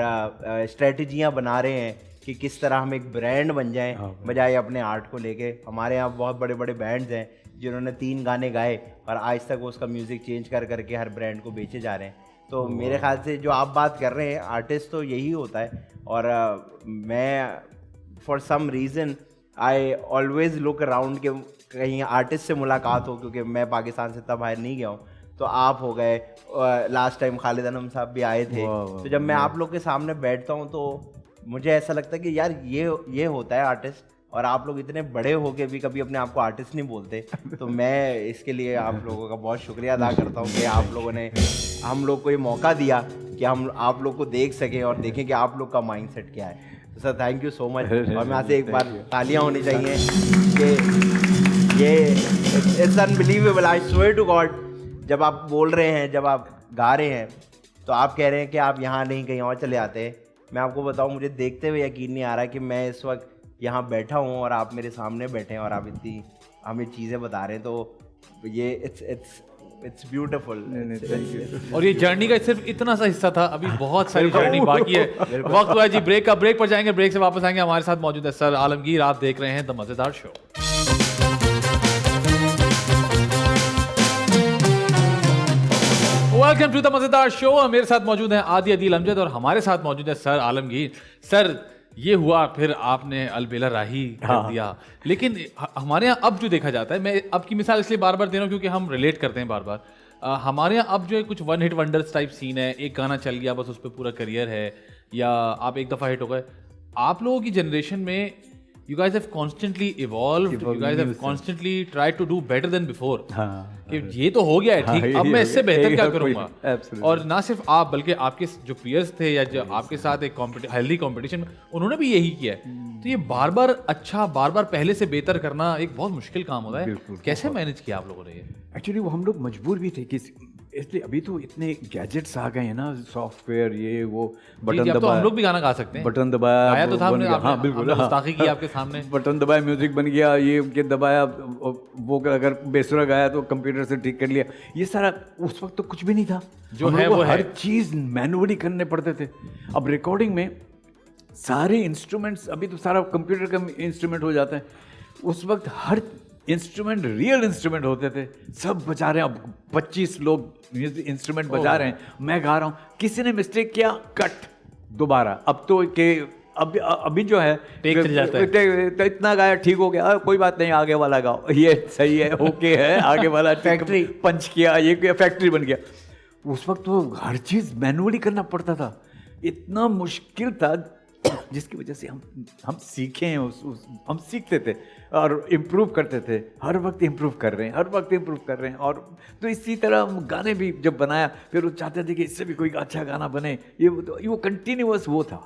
स्ट्रेटजियाँ बना रहे हैं कि किस तरह हम एक ब्रांड बन जाएं बजाय अपने आर्ट को लेके। हमारे यहाँ बहुत बड़े बड़े बैंड्स हैं जिन्होंने 3 गाने गाए और आज तक वो उसका म्यूज़िक चेंज कर करके हर ब्रांड को बेचे जा रहे हैं। तो मेरे ख्याल से जो आप बात कर रहे हैं, आर्टिस्ट तो यही होता है। और मैं for some reason I always look around कि कहीं आर्टिस्ट से मुलाकात हो, क्योंकि मैं पाकिस्तान से तब बाहर नहीं गया हूँ। तो आप हो गए, लास्ट टाइम खालिद अनम साहब भी आए थे। तो जब मैं आप लोग के सामने बैठता हूँ तो मुझे ऐसा लगता है कि यार ये होता है आर्टिस्ट। और आप लोग इतने बड़े हो के भी कभी अपने आप को आर्टिस्ट नहीं बोलते, तो मैं इसके लिए आप लोगों का बहुत शुक्रिया अदा करता हूँ कि आप लोगों ने हम लोग को ये मौका दिया कि हम आप लोग को देख सकें और देखें कि आप लोग का माइंडसेट क्या है। तो sir thank you so much. और मैं यहाँ से एक बार तालियाँ होनी चाहिए कि ये it's unbelievable, I swear to God. जब आप बोल रहे हैं, जब आप गा रहे हैं, तो आप कह रहे हैं कि आप यहाँ नहीं कहीं और चले आते, मैं आपको बताऊं, मुझे देखते हुए यकीन नहीं आ रहा कि मैं इस वक्त यहाँ बैठा हूँ और आप मेरे सामने बैठे हैं और आप इतनी हमें चीज़ें बता रहे हैं, तो ये इट्स ब्यूटीफुल। और ये जर्नी का सिर्फ इतना सा हिस्सा था, अभी बहुत सारी जर्नी बाकी है। वक्त हुआ है जी ब्रेक का, ब्रेक पर जाएंगे, ब्रेक से वापस आएंगे। हमारे साथ मौजूद है सर आलमगीर, आप देख रहे हैं द मजेदार शो। वेलकम टू द मजेदार शो। मेरे साथ मौजूद है आदि अदील अमजद और हमारे साथ मौजूद है सर आलमगीर। सर ये हुआ, फिर आपने अलबेला राही कर दिया, लेकिन हमारे यहाँ अब जो देखा जाता है, मैं अब की मिसाल इसलिए बार बार दे रहा हूँ क्योंकि हम रिलेट करते हैं बार बार। हमारे यहाँ अब जो है कुछ one hit wonders type scene है, एक गाना चल गया बस उस पर पूरा करियर है, या आप एक दफ़ा हिट हो गए। आप लोगों की जनरेशन में you guys have constantly evolved, you guys have constantly tried to do better than before। कि ये तो हो गया है ठीक, अब मैं इससे बेहतर क्या करूँगा। और ना सिर्फ आप बल्कि आपके जो पीयर्स थे या जो आपके साथ एक हेल्दी कंपटीशन, उन्होंने भी यही किया है। तो ये बार बार अच्छा, बार बार पहले से बेहतर करना एक बहुत मुश्किल काम होता है। कैसे मैनेज किया आप लोगों ने ये? एक्चुअली वो हम लोग मजबूर भी थे कि इसलिए अभी तो इतने गैजेट्स आ गए हैं ना, सॉफ्टवेयर ये वो, बटन तो दबाया, हम लोग भी गाना गा सकते हैं, बटन दबाया, आया तो था हमने, हाँ बिल्कुल, गुस्ताखी की आपके सामने, बटन दबाया म्यूजिक बन गया, ये दबाया, वो अगर बेसुरा गाया तो कंप्यूटर से ठीक कर लिया। ये सारा उस वक्त तो कुछ भी नहीं था, जो है वो हर चीज मैनुअली करने पड़ते थे। अब रिकॉर्डिंग में सारे इंस्ट्रूमेंट्स, अभी तो सारा कंप्यूटर का इंस्ट्रूमेंट हो जाता है, उस वक्त हर इंस्ट्रूमेंट रियल इंस्ट्रूमेंट होते थे, सब बजा रहे हैं। अब 25 लोग इंस्ट्रूमेंट बजा रहे हैं, मैं गा रहा हूँ, किसी ने मिस्टेक किया, कट दोबारा। अब तो के अभी जो है टेक चल जाता है, तो इतना गाया, ठीक हो गया, कोई बात नहीं, आगे वाला गाओ, ये सही है, ओके है, आगे वाला फैक्ट्री पंच किया, ये फैक्ट्री बन गया। उस वक्त तो हर चीज़ मैनुअली करना पड़ता था, इतना मुश्किल था, जिसकी वजह से हम सीखे हैं, हम सीखते थे और इम्प्रूव करते थे, हर वक्त इम्प्रूव कर रहे हैं, हर वक्त इम्प्रूव कर रहे हैं। और तो इसी तरह गाने भी जब बनाया, फिर वो चाहते थे कि इससे भी कोई अच्छा गाना बने, वो कंटिन्यूअस वो था।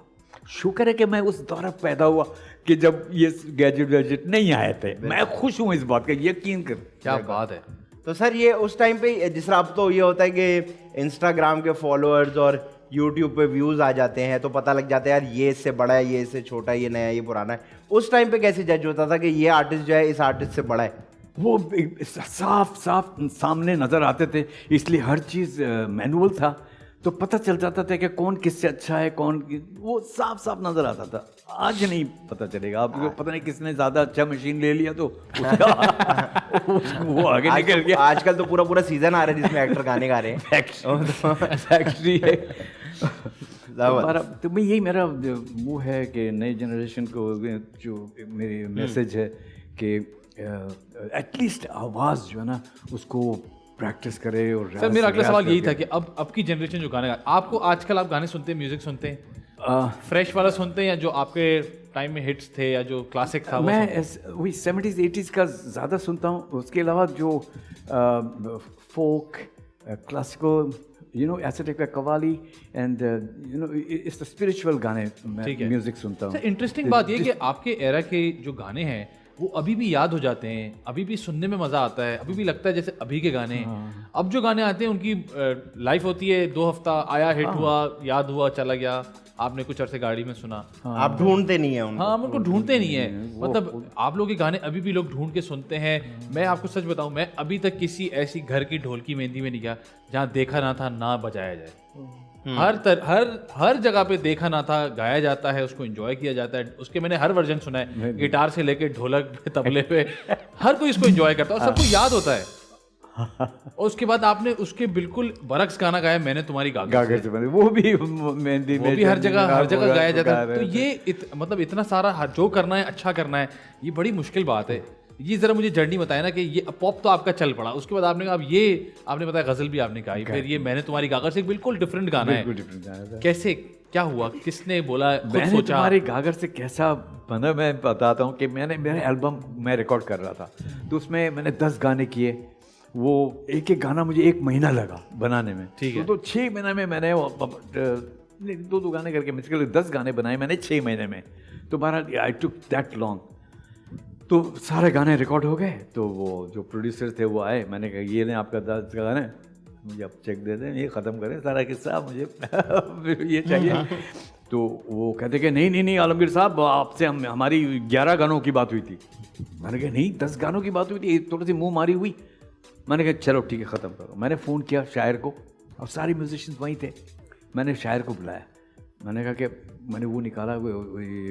शुक्र है कि मैं उस दौर पैदा हुआ कि जब ये गैजेट नहीं आए थे। मैं खुश हूँ इस बात का, यकीन कर। क्या बात है। तो सर ये उस टाइम पे जिस तरह अब तो ये होता है कि इंस्टाग्राम के फॉलोअर्स और यूट्यूब पे व्यूज आ जाते हैं, तो पता लग जाता है यार ये इससे बड़ा है, ये इससे छोटा है, ये नया, ये पुराना है। उस टाइम पे कैसे जज होता था कि ये आर्टिस्ट जो है इस आर्टिस्ट से बड़ा है? वो साफ सामने नजर आते थे, इसलिए हर चीज़ मैनुअल था, तो पता चल जाता था कि कौन किससे अच्छा है, वो साफ नजर आता था। आज नहीं पता चलेगा आपको, पता नहीं किसने ज़्यादा अच्छा मशीन ले लिया तो वो आगे निकल गया। आजकल तो पूरा सीजन आ रहा है जिसमें एक्टर गाने गा रहे हैं, फैक्ट्री है। तो मैं यही मेरा वो है कि नई जनरेशन को जो मेरी मैसेज है कि एटलीस्ट आवाज़ जो है ना उसको प्रैक्टिस करे। और सर मेरा अगला सवाल यही था कि अब की जनरेशन जो गाने आपको आजकल आप गाने सुनते हैं, म्यूजिक सुनते हैं, फ्रेश वाला सुनते हैं या जो आपके टाइम में हिट्स थे या जो क्लासिक था? मैं वही 70s 80s का ज़्यादा सुनता हूँ। उसके अलावा जो फोक क्लासिकल ऐसे टाइप का कवाली एंड इस स्पिरिचुअल गाने मैं म्यूजिक सुनता हूँ। इंटरेस्टिंग बात ये कि आपके एरा के जो गाने हैं वो अभी भी याद हो जाते हैं, अभी भी सुनने में मज़ा आता है, अभी भी लगता है जैसे अभी के गाने हैं। अब जो गाने आते हैं उनकी लाइफ होती है 2 हफ्ता, आया हिट हुआ, याद हुआ, चला गया, आपने कुछ अरसे गाड़ी में सुना, आप ढूंढते नहीं है उनको। हाँ, हम उनको ढूंढते नहीं है। मतलब आप लोग के गाने अभी भी लोग ढूंढ के सुनते हैं। मैं आपको सच बताऊं, मैं अभी तक किसी ऐसी घर की ढोलकी मेहंदी में नहीं गया जहाँ देखा ना था ना बजाया जाए। हर जगह पे देखा ना था, गाया जाता है, उसको एंजॉय किया जाता है। उसके मैंने हर वर्जन सुना है, गिटार से लेके ढोलक पे, तबले पे, हर कोई इसको एंजॉय करता है और सबको याद होता है। और उसके बाद आपने उसके बिल्कुल बरक्स गाना गाया, मैंने तुम्हारी गागर से बंदी, वो भी मेहंदी में, वो भी हर जगह गाया जाता है। तो ये मतलब इतना सारा जो करना है, अच्छा करना है, ये बड़ी मुश्किल बात है। ये जरा मुझे जर्नी बताया ना कि ये पॉप तो आपका चल पड़ा, उसके बाद आपने कहा अब ये आपने बताया गजल भी आपने गाई, फिर ये मैंने तुम्हारी गागर से बिल्कुल डिफरेंट गाना है। कैसे, क्या हुआ, किसने बोला, मैंने तुम्हारी गागर से कैसा बना? मैं बताता हूँ कि मेरे एल्बम मैं रिकॉर्ड कर रहा था, तो उसमें मैंने 10 गाने किए। वो एक गाना मुझे 1 महीना लगा बनाने में, ठीक है। तो 6 महीने में मैंने 2 गाने करके मुश्किल 10 गाने बनाए मैंने 6 महीने में। तो बहरहाल आई टुक दैट लॉन्ग। तो सारे गाने रिकॉर्ड हो गए, तो वो जो प्रोड्यूसर थे वो आए, मैंने कहा ये नहीं आपका 10 गाने, मुझे अब चेक दे दें, ये ख़त्म करें सारा किस्सा, मुझे ये चाहिए। तो वो कहते कि नहीं नहीं नहीं आलमगीर साहब, आपसे हमारी 11 गानों की बात हुई थी। मैंने कहा नहीं 10 गानों की बात हुई थी, थोड़ी सी मुंह मारी हुई। मैंने कहा चलो ठीक है, ख़त्म करो। मैंने फ़ोन किया शायर को, और सारे म्यूजिशियंस वहीं थे। मैंने शायर को बुलाया, मैंने कहा कि मैंने वो निकाला, वो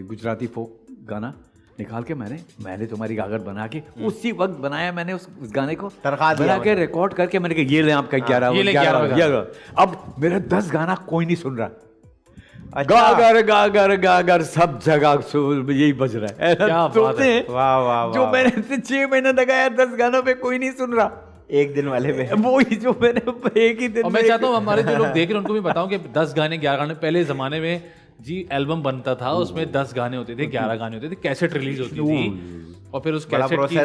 गुजराती फोक गाना निकाल के मैंने तुम्हारी गागर बना के उसी वक्त बनाया मैंने उस गाने को, बना के रिकॉर्ड करके मैंने कहा ये ले आपका 11। अब मेरा 10 गाना कोई नहीं सुन रहा। गागर गागर गागर सब जगह यही बज रहा है। क्या बात है। वाह वाह जो मैंने 6 महीने लगाया 10 गानों पे कोई नहीं सुन रहा। एक दिन वाले पे वो ही जो मैंने एक ही दिन और मैं चाहता हूँ हमारे जो लोग देख रहे हैं उनको भी बताऊं कि 10 गाने 11 गाने, पहले ज़माने में जी एल्बम बनता था, उसमें 10 गाने होते थे, 11 गाने होते थे, कैसेट रिलीज होती थी, और फिर उस कैसेट की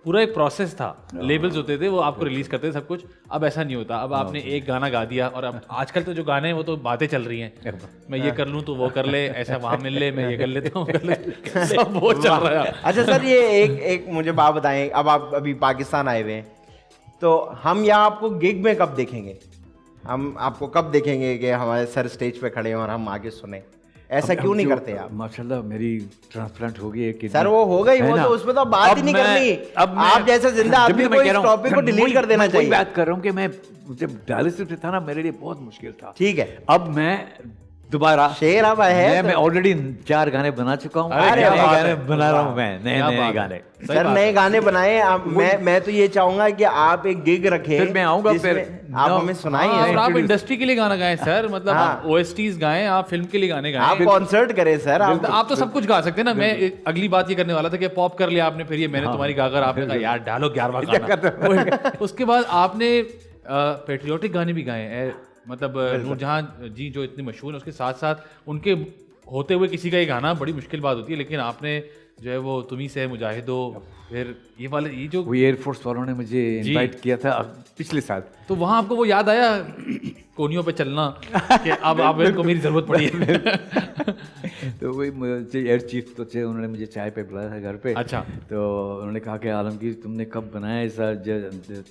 पूरा एक प्रोसेस था, लेबल्स होते थे, वो आपको रिलीज करते थे सब कुछ। अब ऐसा नहीं होता, अब आपने एक गाना गा दिया, और अब आजकल तो जो गाने हैं वो तो बातें चल रही हैं, मैं ये कर लूँ तो वो कर ले, ऐसा वहाँ मिल ले, मैं ये कर लेता हूँ, सब वो चल रहा है। अच्छा सर, ये एक मुझे बात बताएं, अब आप अभी पाकिस्तान आए हुए हैं, तो हम यहाँ आपको गिग में कब देखेंगे? हम आपको कब देखेंगे कि हमारे सर स्टेज पे खड़े हैं और हम आगे सुने? ऐसा क्यों नहीं करते आप? माशाल्लाह मेरी ट्रांसप्लांट हो गई है कि सर वो हो गई, वो तो उसमें तो बात ही नहीं करनी। अब आप जैसे जिंदा आदमी को इस टॉपिक को डिलीट कर देना चाहिए। बात कर रहा हूँ कि मैं जब डायलिसिस पे था ना, मेरे लिए बहुत मुश्किल था। ठीक है, अब मैं दोबारा शेर अब है, मैं ऑलरेडी 4 गाने बना चुका हूँ, अरे नए गाने बना रहा हूँ मैं, नए गाने। सर नए गाने बनाए आप। मैं तो ये चाहूंगा कि आप एक गिग रखें, फिर मैं आऊंगा, फिर आप हमें सुनाइए। और आप इंडस्ट्री के लिए गाना गाएं सर, मतलब आप OSTs गाएं, आप फिल्म के लिए गाने गाएं, आप कॉन्सर्ट करें सर। आप तो सब कुछ गा सकते हैं ना। मैं अगली बात ये करने वाला था कि पॉप कर लिया आपने, फिर ये मैंने तुम्हारी गागर, आपने कहा यार डालो 11वां गाना। उसके बाद आपने पेट्रियोटिक गाने भी गाए हैं, मतलब नूरजहां जी जो इतने मशहूर हैं, उसके साथ साथ उनके होते हुए किसी का ये गाना बड़ी मुश्किल बात होती है, लेकिन आपने जो है वो तुम्ही से मुजाहिदो, फिर ये वाले, ये जो वो एयरफोर्स वालों ने मुझे इनवाइट किया था पिछले साल, तो वहाँ आपको वो याद आया कोनियों पे चलना कि अब इनको मेरी जरूरत पड़ी है। तो वही मुझे एयर चीफ तो थे, उन्होंने मुझे चाय पे बुलाया था घर पे। अच्छा। तो उन्होंने कहा कि आलमगीर तुमने कब बनाया ऐसा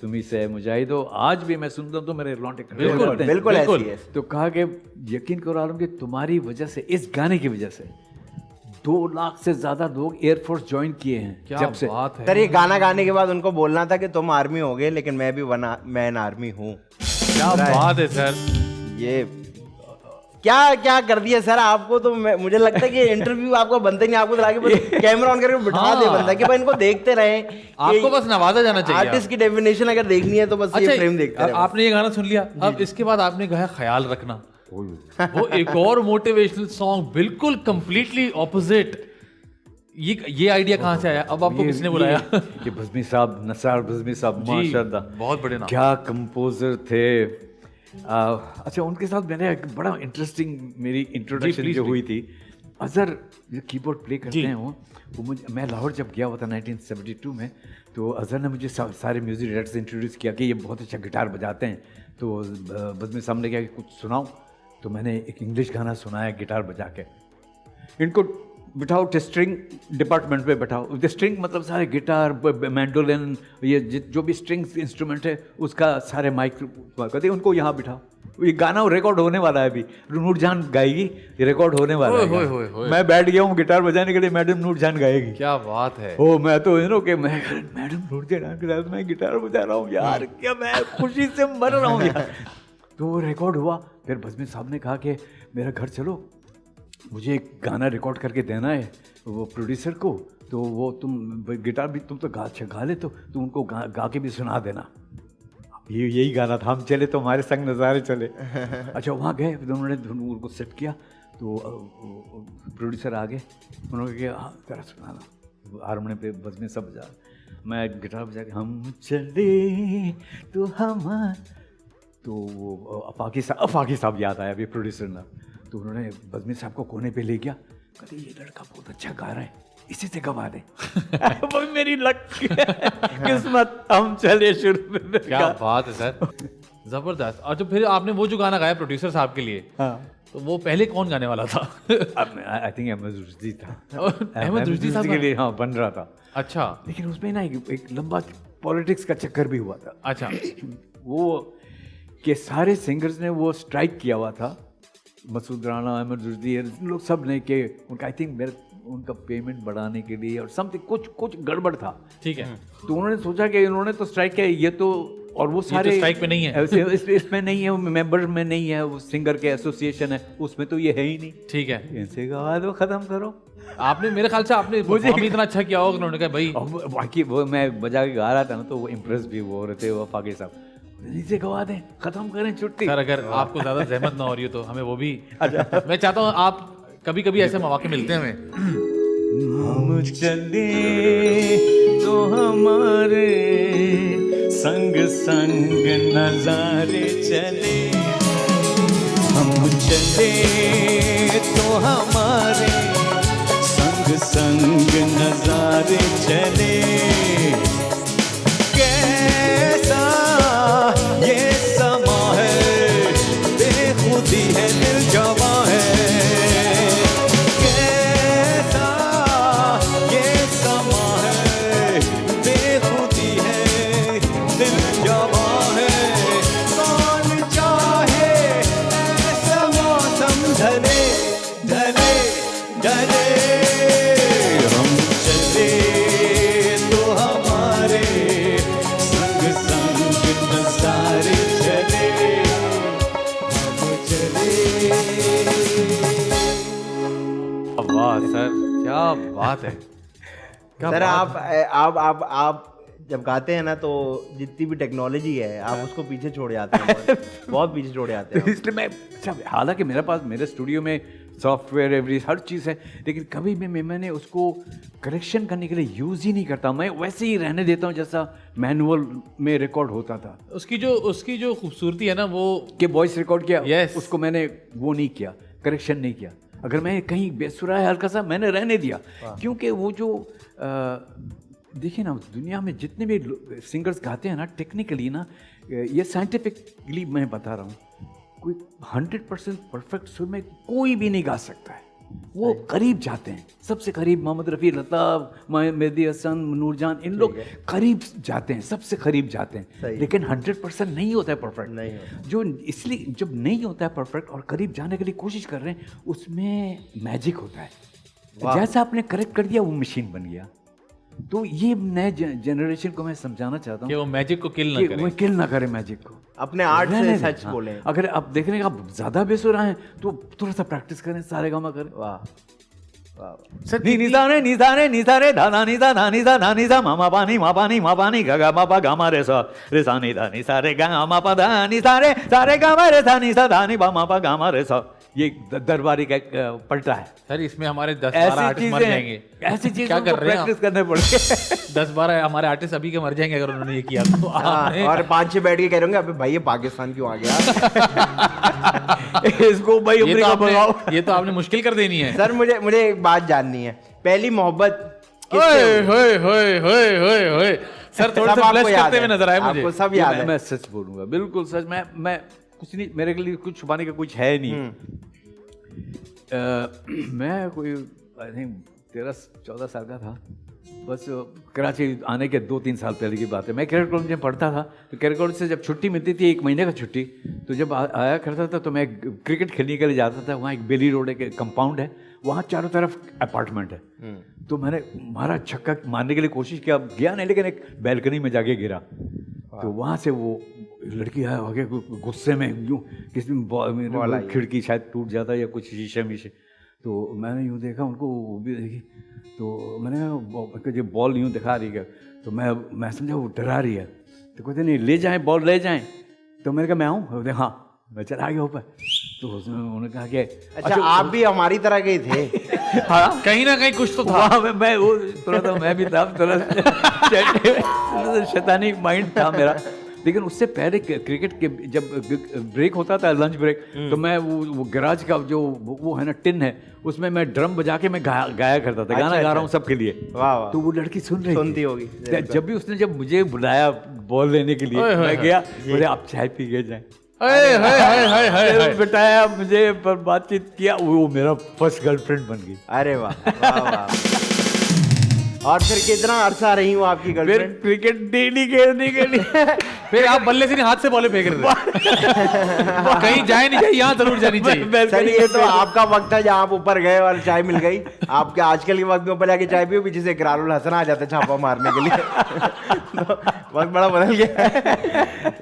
तुम्ही से मुजाहिदो, आज भी मैं सुनता हूँ तो मेरे रोंगटे खड़े हो जाते हैं। बिल्कुल ऐसी है। तो कहा कि यकीन करो आलमगीर, तुम्हारी वजह से, इस गाने की वजह से 2 लाख से ज्यादा लोग एयरफोर्स ज्वाइन किए हैं। क्या जब से बात है। सर ये गाना गाने के बाद उनको बोलना था कि तुम आर्मी हो गए, लेकिन मैं भी मैन आर्मी हूँ। क्या बात है सर, ये क्या क्या कर दिया सर आपको। तो मुझे लगता है कि इंटरव्यू आपको बनते नहीं, आपको तो कैमरा ऑन करके बिठा दे बनता है कि भाई इनको देखते रहे। आपको बस नवाजा जाना चाहिए। आर्टिस्ट की डेफिनेशन अगर देखनी है तो बस ये फ्रेम देखते रहे। आपने ये गाना सुन लिया, अब इसके बाद आपने कहा ख्याल रखना, वो एक और मोटिवेशनल सॉन्ग बिल्कुल कंप्लीटली ऑपोजिट। ये आइडिया कहाँ से आया? अब आपको किसने बुलाया? ये बज़मी साहब, नसार बज़मी साहब, माशाल्लाह बहुत बड़े नाम, क्या कंपोजर थे। अच्छा, उनके साथ मैंने एक बड़ा इंटरेस्टिंग मेरी इंट्रोडक्शन जो हुई थी। अजहर जो कीबोर्ड प्ले करते हैं वो मुझे, मैं लाहौर जब गया हुआ था 1972 में, तो अजहर ने मुझे सारे म्यूजिक डायरेक्टर से इंट्रोड्यूस किया कि ये बहुत अच्छा गिटार बजाते हैं। तो बज़मी साहब ने कहा कि कुछ सुनाओ, तो मैंने एक इंग्लिश गाना सुनाया गिटार बजा के। इनको बिठाओ स्ट्रिंग डिपार्टमेंट में बैठाओ। स्ट्रिंग मतलब सारे गिटार, मैंडोलिन, ये जो भी स्ट्रिंग्स इंस्ट्रूमेंट है उसका सारे माइक कहते हैं, उनको यहाँ बिठाओ। ये गाना रिकॉर्ड होने वाला है, अभी नूरजहान गाएगी, रिकॉर्ड होने वाला है। मैं बैठ गया हूँ गिटार बजाने के लिए, मैडम नूरजहान गाएगी। क्या बात है। ओ मैं तो कि मैडम नूरजहान के साथ मैं गिटार बजा रहा हूँ यार, क्या मैं खुशी से मर रहा हूँ यार। तो वो रिकॉर्ड हुआ। फिर बज़मी साहब ने कहा कि मेरा घर चलो, मुझे एक गाना रिकॉर्ड करके देना है वो प्रोड्यूसर को, तो वो तुम गिटार भी तुम तो गा ले, तो तुम उनको गा के भी सुना देना। यही गाना था, हम चले तो हमारे संग नज़ारे चले। अच्छा, वहाँ गए, उन्होंने उनको सेट किया, तो प्रोड्यूसर आ गए, उन्होंने कहा हाँ तेरा सुनाना। हारमोनियम पे बज़मी सब बजा, मैं गिटार बजा के हम चले तो हम, तो वो अफाकी साहब याद आया अभी प्रोड्यूसर ना, तो उन्होंने बज़मी साहब को कोने पे ले गया, कहते ये लड़का बहुत अच्छा गा रहा है, इसी से गवा दे। वो मेरी लक किस्मत, हम चले शुरू में। क्या बात है सर, जबरदस्त। और तो फिर आपने वो जो गाना गाया प्रोड्यूसर साहब के लिए, तो वो पहले कौन गाने वाला था? आई थिंक अहमद रुश्दी था। अहमद रुश्दी साहब के लिए हाँ बन रहा था। अच्छा, लेकिन उसमें ना एक लंबा पॉलिटिक्स का चक्कर भी हुआ था। अच्छा, वो कि सारे सिंगर्स ने वो स्ट्राइक किया हुआ था मसूद राना, अहमद रुश्दी, ये लोग सब ने के उनका आई थिंक मेरे उनका पेमेंट बढ़ाने के लिए और समथिंग कुछ गड़बड़ था। ठीक है। तो उन्होंने सोचा कि इन्होंने तो स्ट्राइक किया, ये तो और वो सारे स्ट्राइक पे नहीं है, इसमें नहीं है, वो मेंबर में नहीं है, वो सिंगर के एसोसिएशन है उसमें, तो ये है ही नहीं। ठीक है। इनसे कहा वो खत्म करो। आपने मेरे ख्याल से आपने परफॉर्म इतना अच्छा किया होगा, उन्होंने कहा भाई। और बाकी वो मैं बजा के गा रहा था ना, तो वो इम्प्रेस भी वो हो रहे थे वो फाके साहब, नीचे गवा दें, खत्म करें छुट्टी। सर अगर आपको ज्यादा जहमत ना हो रही हो तो हमें वो भी मैं चाहता हूँ, आप कभी कभी ऐसे मौके मिलते हैं हमें। हम चले तो हमारे संग संग नजारे चले, हम चले तो हमारे संग संग नजारे चले। कैसा ये समा है, बेखुदी है दिल जवा है। कैसा ये समा है, बेखुदी है दिल जवा है। कौन चाहे ऐसा मौसम ढले ढले ढले, हम चले तो हमारे संग संग नजारे चले, हम चले। वाह सर, क्या बात है, क्या सर बात आप जब गाते हैं ना तो जितनी भी टेक्नोलॉजी है आप उसको पीछे छोड़ जाते हैं, बहुत पीछे छोड़ जाते हैं। इसलिए मैं अच्छा, हालांकि मेरे पास मेरे स्टूडियो में सॉफ्टवेयर एवरी हर चीज़ है, लेकिन कभी भी मैंने उसको करेक्शन करने के लिए यूज़ ही नहीं करता। मैं वैसे ही रहने देता हूँ जैसा मैनुअल में रिकॉर्ड होता था। उसकी जो खूबसूरती है ना, वो कि वॉइस रिकॉर्ड किया, Yes. उसको मैंने वो नहीं किया, करेक्शन नहीं किया। अगर मैं कहीं बेसुरा है हल्का सा, मैंने रहने दिया, क्योंकि वो जो देखिए ना, दुनिया में जितने भी सिंगर्स गाते हैं ना, टेक्निकली ना, ये साइंटिफिकली मैं बता रहा हूँ, कोई 100% परफेक्ट सुर में कोई भी नहीं गा सकता है। वो करीब जाते हैं, सबसे करीब मोहम्मद रफ़ी, लता, मेहदी हसन, नूरजान, इन लोग करीब जाते हैं, सबसे करीब जाते हैं, लेकिन 100% नहीं होता है परफेक्ट। नहीं होता। जो इसलिए जब नहीं होता है परफेक्ट और करीब जाने के लिए कोशिश कर रहे हैं, उसमें मैजिक होता है। जैसा आपने करेक्ट कर दिया, वो मशीन बन गया। तो ये नए जनरेशन को मैं समझाना चाहता हूँ कि वो मैजिक को किल ना कि करे। वो किल ना करे मैजिक को, अपने आर्ट रहने से दें। सच हाँ। बोले। अगर आप देखने का आप ज़्यादा बेसुरा हैं तो थोड़ा सा प्रैक्टिस करें, सारे गामा करें। वाह वाह। सर नी निसा रे निसा रे निसा रे धा ना निसा ना निसा ना निसा मा पानी गा गा मा पा गा मा रे सा नि धा नि सा रे गा मा पा धा नि सा रे गा मा रे सा नि सा धा नि बा मा पा गा मा रे सा। ये दरबारी का एक पलटा है। सर इसमें हमारे 10-12 ऐसी आर्टिस्ट मर जाएंगे। ऐसी चीजें क्या कर रहे हैं प्रैक्टिस करने पड़ेंगे। 10-12 हमारे आर्टिस्ट अभी के मर जाएंगे अगर उन्होंने ये किया तो। आपने- और 5-6 बैठ के कह रहे होंगे अबे भाई ये पाकिस्तान क्यों आ गया। इसको भाई ये तो अमेरिका भगाओ। आपने मुश्किल कर देनी है। सर मुझे एक बात जाननी है, पहली मोहब्बत ओए होए होए होए होए होए। सर थोड़ा सब सा आपको ब्लश याद करते हुए है, नजर आए मुझे। आपको सब याद है। मैं सच बोलूंगा, बिल्कुल सच। मैं कुछ नहीं, मेरे के लिए कुछ छुपाने का कुछ है नहीं। मैं कोई आई थिंक 13-14 साल का था, बस कराची आने के 2-3 साल पहले की बात है। मैं कैरेट कॉलेज में पढ़ता था, तो कैरेट कॉलेज से जब छुट्टी मिलती थी, 1 महीने का छुट्टी, तो जब आया करता था तो मैं क्रिकेट खेलने के लिए जाता था। वहाँ एक बेली रोड एक कंपाउंड है, वहाँ चारों तरफ अपार्टमेंट है। तो मैंने मारा, छक्का मारने के लिए कोशिश किया, गया नहीं, लेकिन एक बैल्कनी में जाके गिरा। तो वहाँ से वो लड़की आया आगे, गुस्से में यूँ किसी में खिड़की शायद टूट जाता या कुछ शीशे मीशे, तो मैंने यूँ देखा उनको, वो भी देखी, तो मैंने कहा जो बॉल यूँ दिखा रही है, तो मैं समझा वो डरा रही है। तो कहते नहीं ले जाएं, बॉल ले जाएं। तो मैंने कहा मैं आऊँ, हाँ मैं चला गया ऊपर। तो उसने उन्होंने कहा कि अच्छा आप भी हमारी तरह के ही थे। हाँ कहीं ना कहीं कुछ तो था। वहाँ मैं वो थोड़ा सा मैं भी था, थोड़ा शैतानी माइंड था मेरा। लेकिन उससे पहले क्रिकेट के जब ब्रेक होता था, लंच ब्रेक, तो मैं वो गैराज का जो वो है ना टिन है, उसमें मैं ड्रम बजा के मैं गाया करता था, गाना गा रहा हूँ सबके लिए। वाह। तो वो लड़की सुनती होगी। जब भी उसने जब मुझे बुलाया बॉल लेने के लिए, मैं गया, बोले आप चाय पी के जाए, बिठाया मुझे, पर बातचीत किया, वो मेरा फर्स्ट गर्लफ्रेंड बन गई। अरे वाह वाह वाह। और फिर कितना अरसा रही हूँ आपकी फिर गर्लफ्रेंड? क्रिकेट डेली खेलने के लिए फिर आप बल्ले से नहीं हाथ से बॉलें फेंक रहे थे। कहीं जाए नहीं चाहिए, यहाँ जरूर जानी चाहिए। सर ये तो आपका वक्त था जहाँ आप ऊपर गए और चाय मिल गई। आपके आजकल के वक्त में ऊपर जाके चाय पियो, पीछे से इकरारुल हसन आ जाते छापा मारने के लिए। तो वक्त बड़ा बदल गया।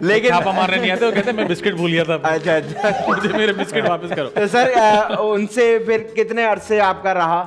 लेकिन छापा मारने नहीं आते, वो कहते मैं बिस्किट भूल गया था, अच्छा अच्छा। मुझे मेरे बिस्किट वापस करो। तो सर उनसे फिर कितने अरसे आपका रहा?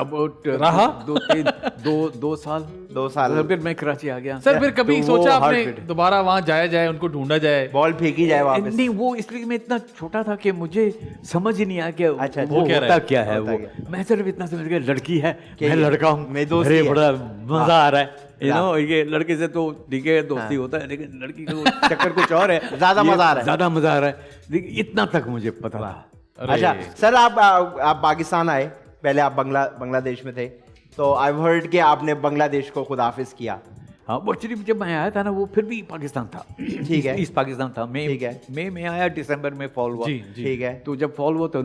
अबाउट रहा? 2 साल 2 साल। फिर मैं कराची आ गया। सर फिर कभी तो वो सोचा hard आपने fit है। दोबारा वहां जाया जाए, उनको ढूंढा जाए? बॉल फेंकी जाए वापस? नहीं, वो इसलिए मैं इतना छोटा था कि मुझे समझ ही नहीं आया कि अच्छा, वो क्या होता है? क्या है। होता वो क्या? मैं सिर्फ इतना समझ गया लड़की है, क्या मैं ये? लड़का हूँ, मेरी दोस्ती अरे है। बड़ा मजा आ रहा है। यू हाँ। नो, ये लड़के से तो ठीक है दोस्ती होता है, लेकिन लड़की का चक्कर कुछ और है। ज्यादा ये मजा आ रहा है। ज्यादा मजा आ रहा है, लेकिन इतना तक मुझे पता था। अरे, अच्छा सर, आप पाकिस्तान आए, पहले आप बांग्लादेश में थे, तो आई हर्ड कि आपने बांग्लादेश को खुदाफिज किया। हाँ, एक्चुअली जब मैं आया था ना, वो फिर भी पाकिस्तान था। ठीक है। ईस्ट पाकिस्तान था। ठीक है। मई में आया, दिसंबर में फॉल हुआ। जी जी। ठीक है। तो जब फॉल हुआ तो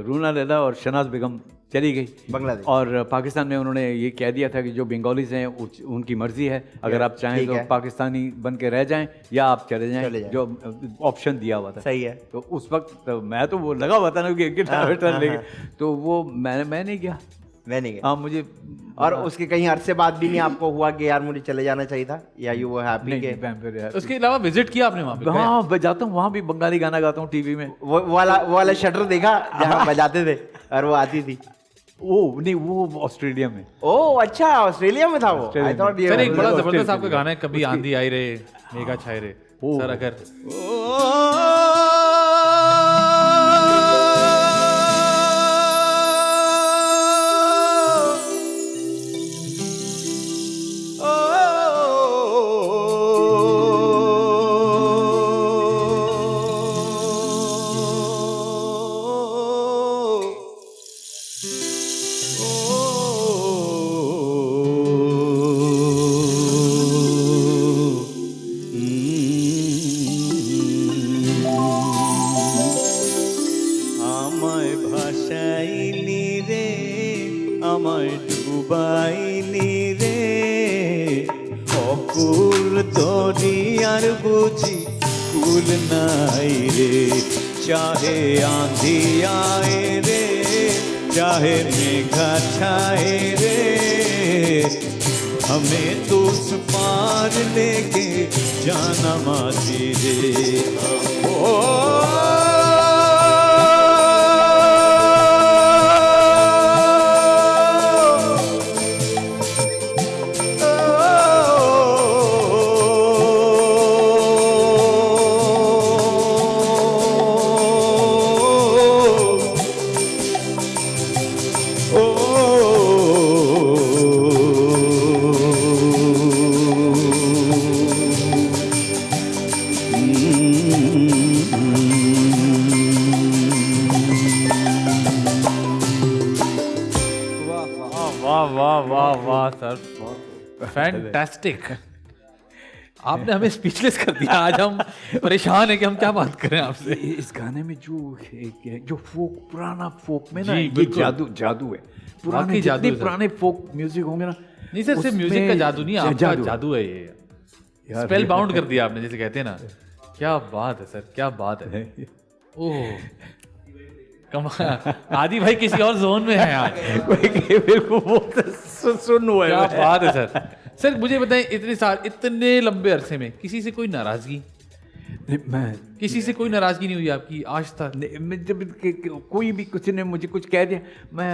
रूना लैला और शनाज बेगम चली गई बांग्लादेश। और पाकिस्तान में उन्होंने ये कह दिया था कि जो बंगालीज हैं उनकी मर्जी है, अगर आप चाहें ठीक तो है। पाकिस्तानी बन के रह जाएं या आप चले चले जाएं, जाएं। जो ऑप्शन दिया हुआ था। सही है। तो उस वक्त तो मैं तो वो लगा हुआ था ना कि गिटार विटार लेके, तो वो मैं नहीं गया। मैं नहीं गया। हाँ, मुझे और उसके कहीं अरसे बाद भी नहीं आपको हुआ कि यार मुझे चले जाना चाहिए था, या यू वो हैप्पी नहीं, के मैं फिर यार- उसके अलावा विजिट किया आपने वहां पे? हाँ, मैं जाता हूँ वहाँ भी, बंगाली गाना गाता हूँ टीवी में। वो वाला शटर देखा जहाँ बजाते थे और वो आती थी? ओ नहीं, वो ऑस्ट्रेलिया में। ओह अच्छा, ऑस्ट्रेलिया में था वो। ऑस्ट्रेलिया आई थॉट ये सर एक बड़ा ऑस्ट्रेलिया जबरदस्त में। आपका गाना है, कभी आंधी आई रे मेघा छाए रे। सर अगर আমায় ভাসাইলি রে, আমায় ডুবাইলি রে, অকুল দরিয়ার বুঝি কুল নাই রে। চাহে आंधी आए रे, चाहे मेघा छाए रे, हमें तो उस पार लेके जाना मासी रे। ओ वाह वाह वाह वाह सर, फैंटास्टिक। आपने हमें स्पीचलेस कर दिया। आज हम परेशान हैं कि हम क्या बात करें आपसे। इस गाने में जो फोक, पुराना फोक में ना, जी, ये बिल्कुल। जादू है। पुराने वाकई जादू जितने है सर। पुराने फोक म्यूजिक होंगे ना, नहीं सर, सिर्फ म्यूजिक का जादू नहीं, आपका जादू है ये। यार, स्पेल बाउंड कर दिया आपने, जैसे कहते हैं ना। क्या बात है सर, क्या बात है। ओह कमाल, आदि भाई किसी और जोन में है आज। सुन हुआ क्या है। बात है सर। सर मुझे बताएं, इतने लंबे अरसे में किसी से कोई नाराजगी, मैं किसी से कोई नाराजगी नहीं हुई आपकी आज तक? मैं जब कोई भी कुछ ने मुझे कुछ कह दिया, मैं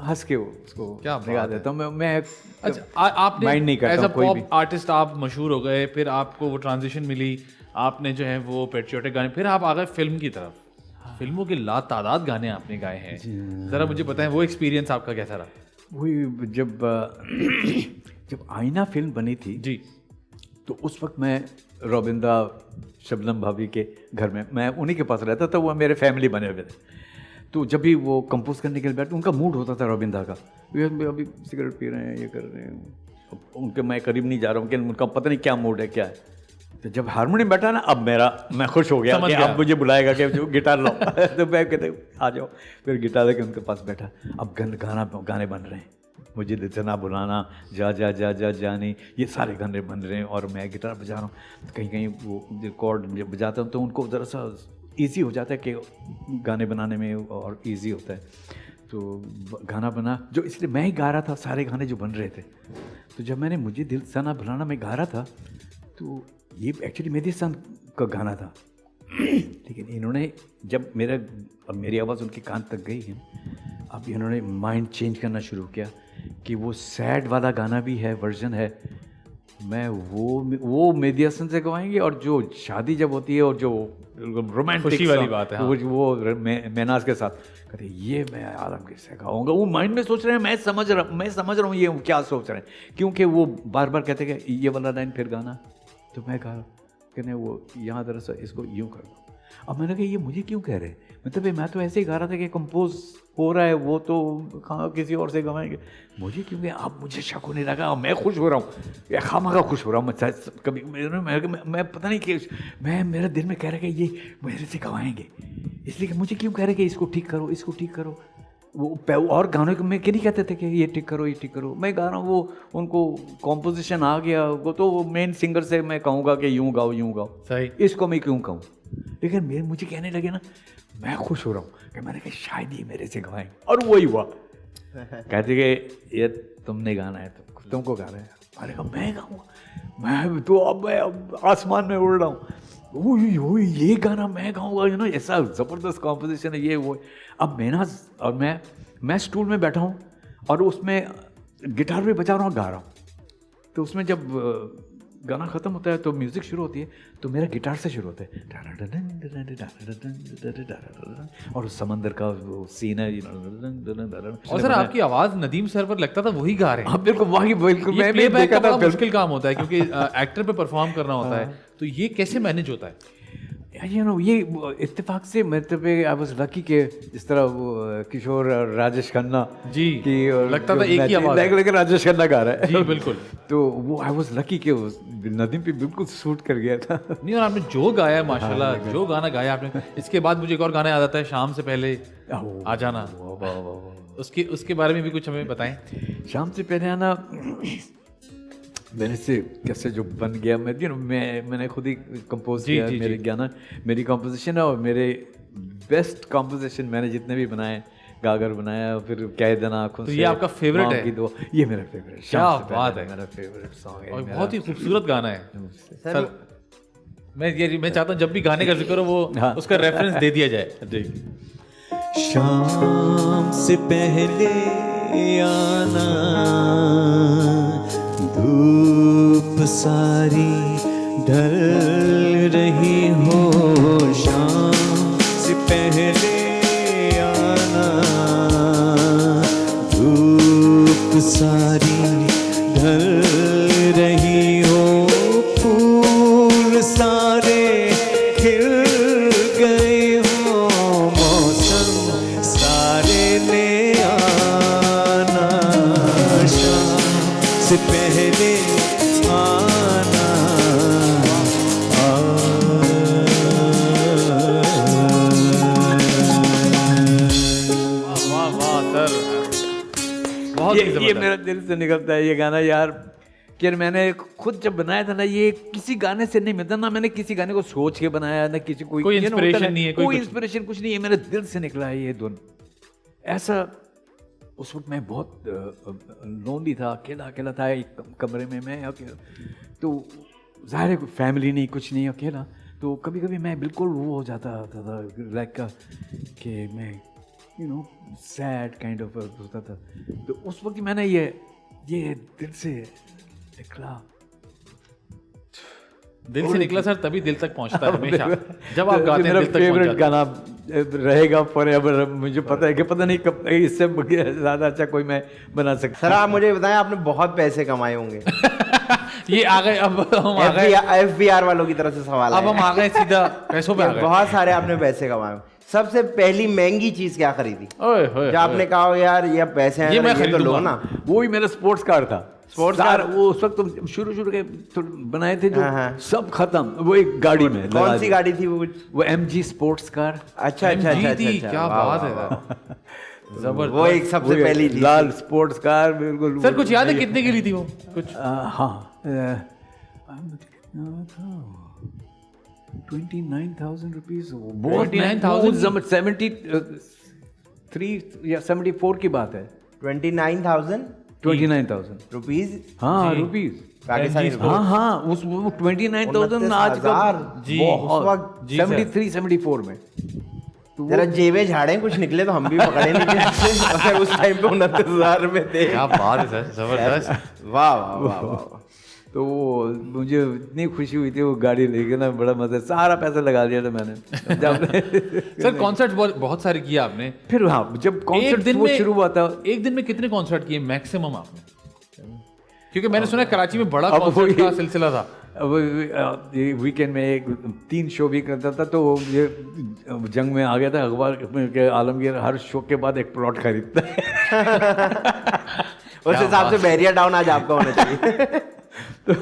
हंस के उसको क्या निकाल बात है। देता हूँ। मैं अच्छा आपने माइंड नहीं करता एज अ हूँ कोई भी। पॉप आर्टिस्ट आप मशहूर हो गए, फिर आपको वो ट्रांजिशन मिली, आपने जो है वो पेट्रियोटिक गाने, फिर आप आ गए फिल्म की तरफ। फिल्मों के लातादाद गाने आपने गाए हैं, जरा मुझे बताएं वो एक्सपीरियंस आपका कैसा रहा? वही जब आईना फिल्म बनी थी जी, तो उस वक्त मैं रोबिंदा, शबनम भाभी के घर में, मैं उन्हीं के पास रहता था। वो मेरे फैमिली बने हुए थे। तो जब भी वो कंपोज करने के लिए बैठे, उनका मूड होता था रोबिंदा का, ये अभी सिगरेट पी रहे हैं, ये कर रहे हैं। अब उनके मैं करीब नहीं जा रहा हूँ कि उनका पता नहीं क्या मूड है, क्या है। तो जब हारमोनियम बैठा ना, अब मैं खुश हो गया समझ कि गया। अब मुझे बुलाएगा कि जो गिटार लाओ। तो मैं कहते आ जाओ, फिर गिटार लेके उनके पास बैठा। अब गाने बन रहे हैं, मुझे दिल से ना बुलाना, जा जा जा जा जानी, ये सारे गाने बन रहे हैं और मैं गिटार बजा रहा हूँ। तो कहीं कहीं वो रिकॉर्ड जब बजाता हूँ तो उनको ज़रा सा ईजी हो जाता है कि गाने बनाने में और इजी होता है। तो गाना बना जो, इसलिए मैं ही गा रहा था सारे गाने जो बन रहे थे। तो जब मैंने मुझे दिल से ना बुलाना मैं गा रहा था तो ये एक्चुअली मेहदी हसन का गाना था। लेकिन इन्होंने जब मेरी आवाज़ उनके कान तक गई है, अब इन्होंने माइंड चेंज करना शुरू किया कि वो सैड वाला गाना भी है, वर्जन है, मैं वो मेहदी हसन से गवाएंगे और जो शादी जब होती है और जो रोमांटिक खुशी वाली बात है, हाँ। वो मेनाज के साथ कहते ये मैं आलमगीर से गाऊंगा। वो माइंड में सोच रहे हैं, मैं समझ रहा हूँ ये क्या सोच रहे हैं, क्योंकि वो बार बार कहते हैं कि ये वाला लाइन फिर गाना, तो मैं कहा कि नहीं वो यहाँ दरअसल इसको यूँ कर दो। अब मैंने कहा ये मुझे क्यों कह रहे हैं, मतलब मैं तो ऐसे ही गा रहा था कि कंपोज हो रहा है, वो तो कहाँ किसी और से गवाएंगे, मुझे क्यों कह, अब मुझे शक होने लगा, मैं खुश हो रहा हूँ या खामखा खुश हो रहा हूँ। कभी मैं पता नहीं कि मैं मेरे दिल में कह रहा कि ये मेरे से गवाएंगे, इसलिए कि मुझे क्यों कह रहे कि इसको ठीक करो, इसको ठीक करो। वो और गानों में क्या नहीं कहते थे कि ये ठीक करो, ये ठीक करो। मैं गा रहा हूँ, वो उनको कॉम्पोजिशन आ गया, वो तो मेन सिंगर से मैं कहूँगा कि यूँ गाओ सही, इसको मैं क्यों कहूँ। लेकिन मुझे कहने लगे ना, मैं खुश हो रहा हूँ कि मैंने कहा शायद ये मेरे से गवाएंगे, और वही हुआ। कहते कि ये तुमने गाना है, तुमको गाना है। मैंने कहा मैं गाऊँगा, मैं तो अब आसमान में उड़ रहा हूँ, वो ये गाना मैं गाऊँगा, ऐसा ज़बरदस्त कॉम्पोजिशन है ये वो। अब और मैं स्टूल में बैठा हूँ और उसमें गिटार भी बजा रहा हूँ, गा रहा हूँ। तो उसमें जब गाना ख़त्म होता है तो म्यूज़िक शुरू होती है, तो मेरा गिटार से शुरू होता है और उस समंदर का वो सीन है। और सर आपकी आवाज़ नदीम सर पर लगता था वही गा रहे हैं। हाँ बिल्कुल, वही बिल्कुल। मैं भी देखा था, मुश्किल काम होता है क्योंकि एक्टर पे परफॉर्म करना होता है, तो ये कैसे मैनेज होता है? ये इत्तेफाक से मतलब आई वाज लकी कि इस तरह वो किशोर और राजेश खन्ना जी की लगता था एक ही आवाज़ है, लेकिन राजेश खन्ना गा रहा है जी बिल्कुल। तो वो आई वाज लकी कि नदीम पे बिल्कुल सूट कर गया था। नहीं, और आपने जो गाया माशाल्लाह, जो गाना गाया आपने। इसके बाद मुझे एक और गाना याद आता है, शाम से पहले आ जाना, उसके बारे में भी कुछ हमें बताएं। शाम से पहले आना मेरे से कैसे जो बन गया, मैंने खुद ही कंपोज किया। मेरे गाना मेरी कंपोजिशन है और मेरे बेस्ट कंपोजिशन मैंने जितने भी बनाए, गागर बनाया, फिर कह देना आँखों से, ये आपका फेवरेट है? ये मेरा फेवरेट, क्या बात है, मेरा फेवरेट सॉन्ग है और बहुत ही खूबसूरत गाना है सर। मैं चाहता हूँ जब भी गाने का जिक्र हो वो उसका रेफरेंस दे दिया जाए। शाम से पहले आना, धूप सारी ढल रही हो, शाम से पहले आना, धूप सारी ढल रही हो, फूल सारे खिल गए हो, मौसम सारे ले आना, शाम से पहले आना। वाह वाह सर, बहुत ही ये जबरदस्त। मेरा दिल से निकलता है ये गाना यार, कि मैंने खुद जब बनाया था ना, ये किसी गाने से नहीं मिलता ना, मैंने किसी गाने को सोच के बनाया ना, किसी कोई इंस्पिरेशन नहीं है, कोई इंस्पिरेशन कुछ नहीं है, मेरे दिल से निकला है ये धुन। ऐसा उस वक्त मैं बहुत लोनली था, अकेला था एक कमरे में, मैं अकेला, तो ज़ाहिर है फैमिली नहीं, कुछ नहीं, अकेला। तो कभी कभी मैं बिल्कुल वो हो जाता था लाइक कि मैं सैड काइंड ऑफ होता था। तो उस वक्त मैंने ये दिल से निकला, दिल से निकला सर, तभी दिल तक पहुंचता है हमेशा। जब आप गाते हैं दिल तक फेवरेट पहुंचता है। गाना रहेगा फॉरएवर। मुझे पता है कि पता नहीं कब इससे ज़्यादा अच्छा कोई मैं बना सकता। सर आप मुझे बताएं, आपने बहुत पैसे कमाए होंगे। ये आ गए, अब हम आ गए FBR वालों की तरफ से सवाल अब है। हम आ गए सीधा पैसों पे आ गए। बहुत सारे आपने पैसे कमाए, सबसे पहली महंगी चीज क्या खरीदी ओए होए जो आपने कहा हो यार ये पैसे हैं, ये मैं तो लो खरीदूंगा ना? वो ही मेरा स्पोर्ट्स कार था। Sports car? वो उस वक्त तो शुरू के तो बनाए थे जो, हाँ। सब खत्म। वो एक गाड़ी में लगा कौन सी दी। गाड़ी थी वो? वो MG स्पोर्ट्स कार। अच्छा अच्छा अच्छा MG थी, अच्छा, क्या वाह, बात वाह, है वाह। जबरदस्त। वो एक सबसे वो पहली थी। लाल स्पोर्ट्स कार बिल्कुल। सर कुछ याद है कितने की ली थी वो कुछ? हाँ 29,000 रुपीज। 29,000? 73 या 74 की बात है। 29,000 29,000 रुपीज हाँ रुपीज। पाकिस्तानी रुपए। हाँ उस 29,000 आज का 29,000 जी, उस वक्त। 73 74 में। जरा जेबें झाड़े कुछ निकले तो हम भी पकड़े नहीं थे। अगर उस टाइम पे 29,000 में थे। क्या बात है सर, जबरदस्त। वाह वाह वाह वाह। तो मुझे इतनी खुशी हुई थी वो गाड़ी लेके ना, बड़ा मजा, सारा पैसा लगा दिया था मैंने जब सर कॉन्सर्ट बहुत सारे किए आपने। फिर हाँ जब कॉन्सर्ट वो शुरू हुआ था। एक दिन में कितने कॉन्सर्ट किए मैक्सिमम आपने? क्योंकि मैंने सुना है कराची में बड़ा अब कॉन्सर्ट वही- का सिलसिला था। अब ये वीकेंड में 3 शो भी करता था, तो ये जंग में आ गया था अखबार के आलमगीर हर शो के बाद एक प्लॉट खरीदता है। उस हिसाब से बैरियर डाउन आज आपका होना चाहिए। तो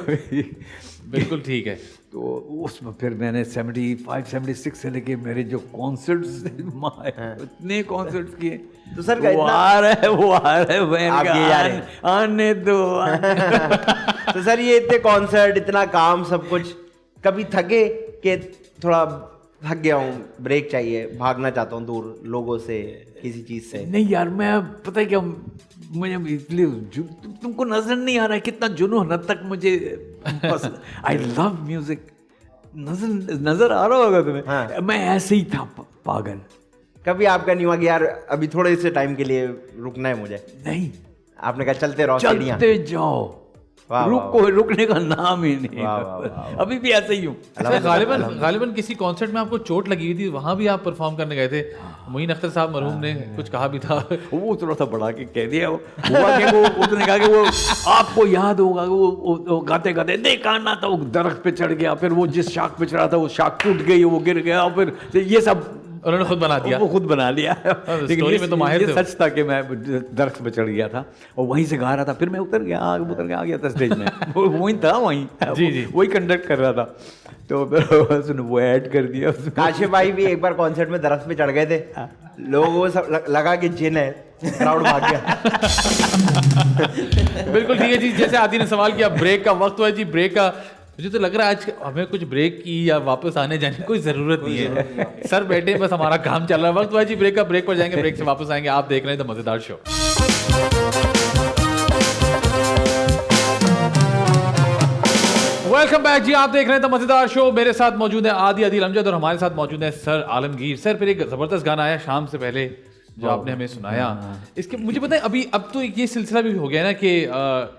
बिल्कुल ठीक है। तो उसमें फिर मैंने 75 76 से लेके मेरे जो कॉन्सर्ट्स इतने कॉन्सर्ट्स किए। तो सर वो आ रहा है वो आ रहा है बहन आप का, ये जा रहे हैं। आने दो तो सर ये इतने कॉन्सर्ट, इतना काम, सब कुछ, कभी थके कि थोड़ा थक गया हूँ, ब्रेक चाहिए, भागना चाहता हूँ दूर लोगों से, किसी चीज से? नहीं यार, मैं पता है क्या, मुझे इसलिए तुमको नजर नहीं आ रहा है कितना जुनून हद तक मुझे आई लव म्यूजिक। नजर आ रहा होगा तुम्हें। हाँ। मैं ऐसे ही था पागल। कभी आपका नहीं हुआ कि यार अभी थोड़े से टाइम के लिए रुकना है मुझे? नहीं, आपने कहा चलते रहो सीढ़ियां। चलते जाओ, वाह, रुको, रुकने का नाम ही नहीं। वाह, वाह, वाह, अभी भी ऐसे ही हूँ। सर गालिबन किसी कॉन्सर्ट में आपको चोट लगी हुई थी, वहां भी आप परफॉर्म करने गए थे। मोइन अख्तर साहब मरहूम ने कुछ कहा भी था। वो थोड़ा सा बढ़ा के कह दिया वो हुआ कि वो उसने कहा कि वो आपको याद होगा वो गाते गाते देखा ना था, वो दरख्त पे चढ़ गया, फिर वो जिस शाख पे चढ़ा था वो शाख टूट गई, वो गिर गया, और फिर ये सब उन्होंने खुद बना दिया। वो खुद बना लिया। लेकिन स्टोरी में तो माहिर ये थे। सच था कि मैं दरख्त पे चढ़ गया था और वहीं से गा रहा था, फिर मैं उतर गया आ गया था स्टेज में। वो वहीं था, जी, जी। वही कंडक्ट कर रहा था। तो फिर उसने वो ऐड कर दिया उसमें। काशिफ भाई भी एक बार कॉन्सर्ट में दरख्त पे चढ़ गए थे, लोगों को सब लगा कि जिन है, क्राउड भाग गया। बिल्कुल ठीक है जी। जैसे आदि ने सवाल किया ब्रेक का वक्त हुआ है जी, ब्रेक का मुझे तो लग रहा है आज हमें कुछ ब्रेक की या वापस आने जाने की कोई जरूरत नहीं है। सर बैठे बस हमारा काम चल रहा है। वक्त हुआ है जी ब्रेक का, ब्रेक पर जाएंगे, ब्रेक से वापस आएंगे। आप देख रहे हैं द मजेदार शो। वेलकम बैक जी, आप देख रहे हैं द मजेदार शो। मेरे साथ मौजूद है आदि अदील अमजद और हमारे साथ मौजूद है सर आलमगीर। सर फिर एक जबरदस्त गाना आया शाम से पहले जो आपने हमें सुनाया। इसके मुझे पता है अभी अब तो ये सिलसिला भी हो गया ना कि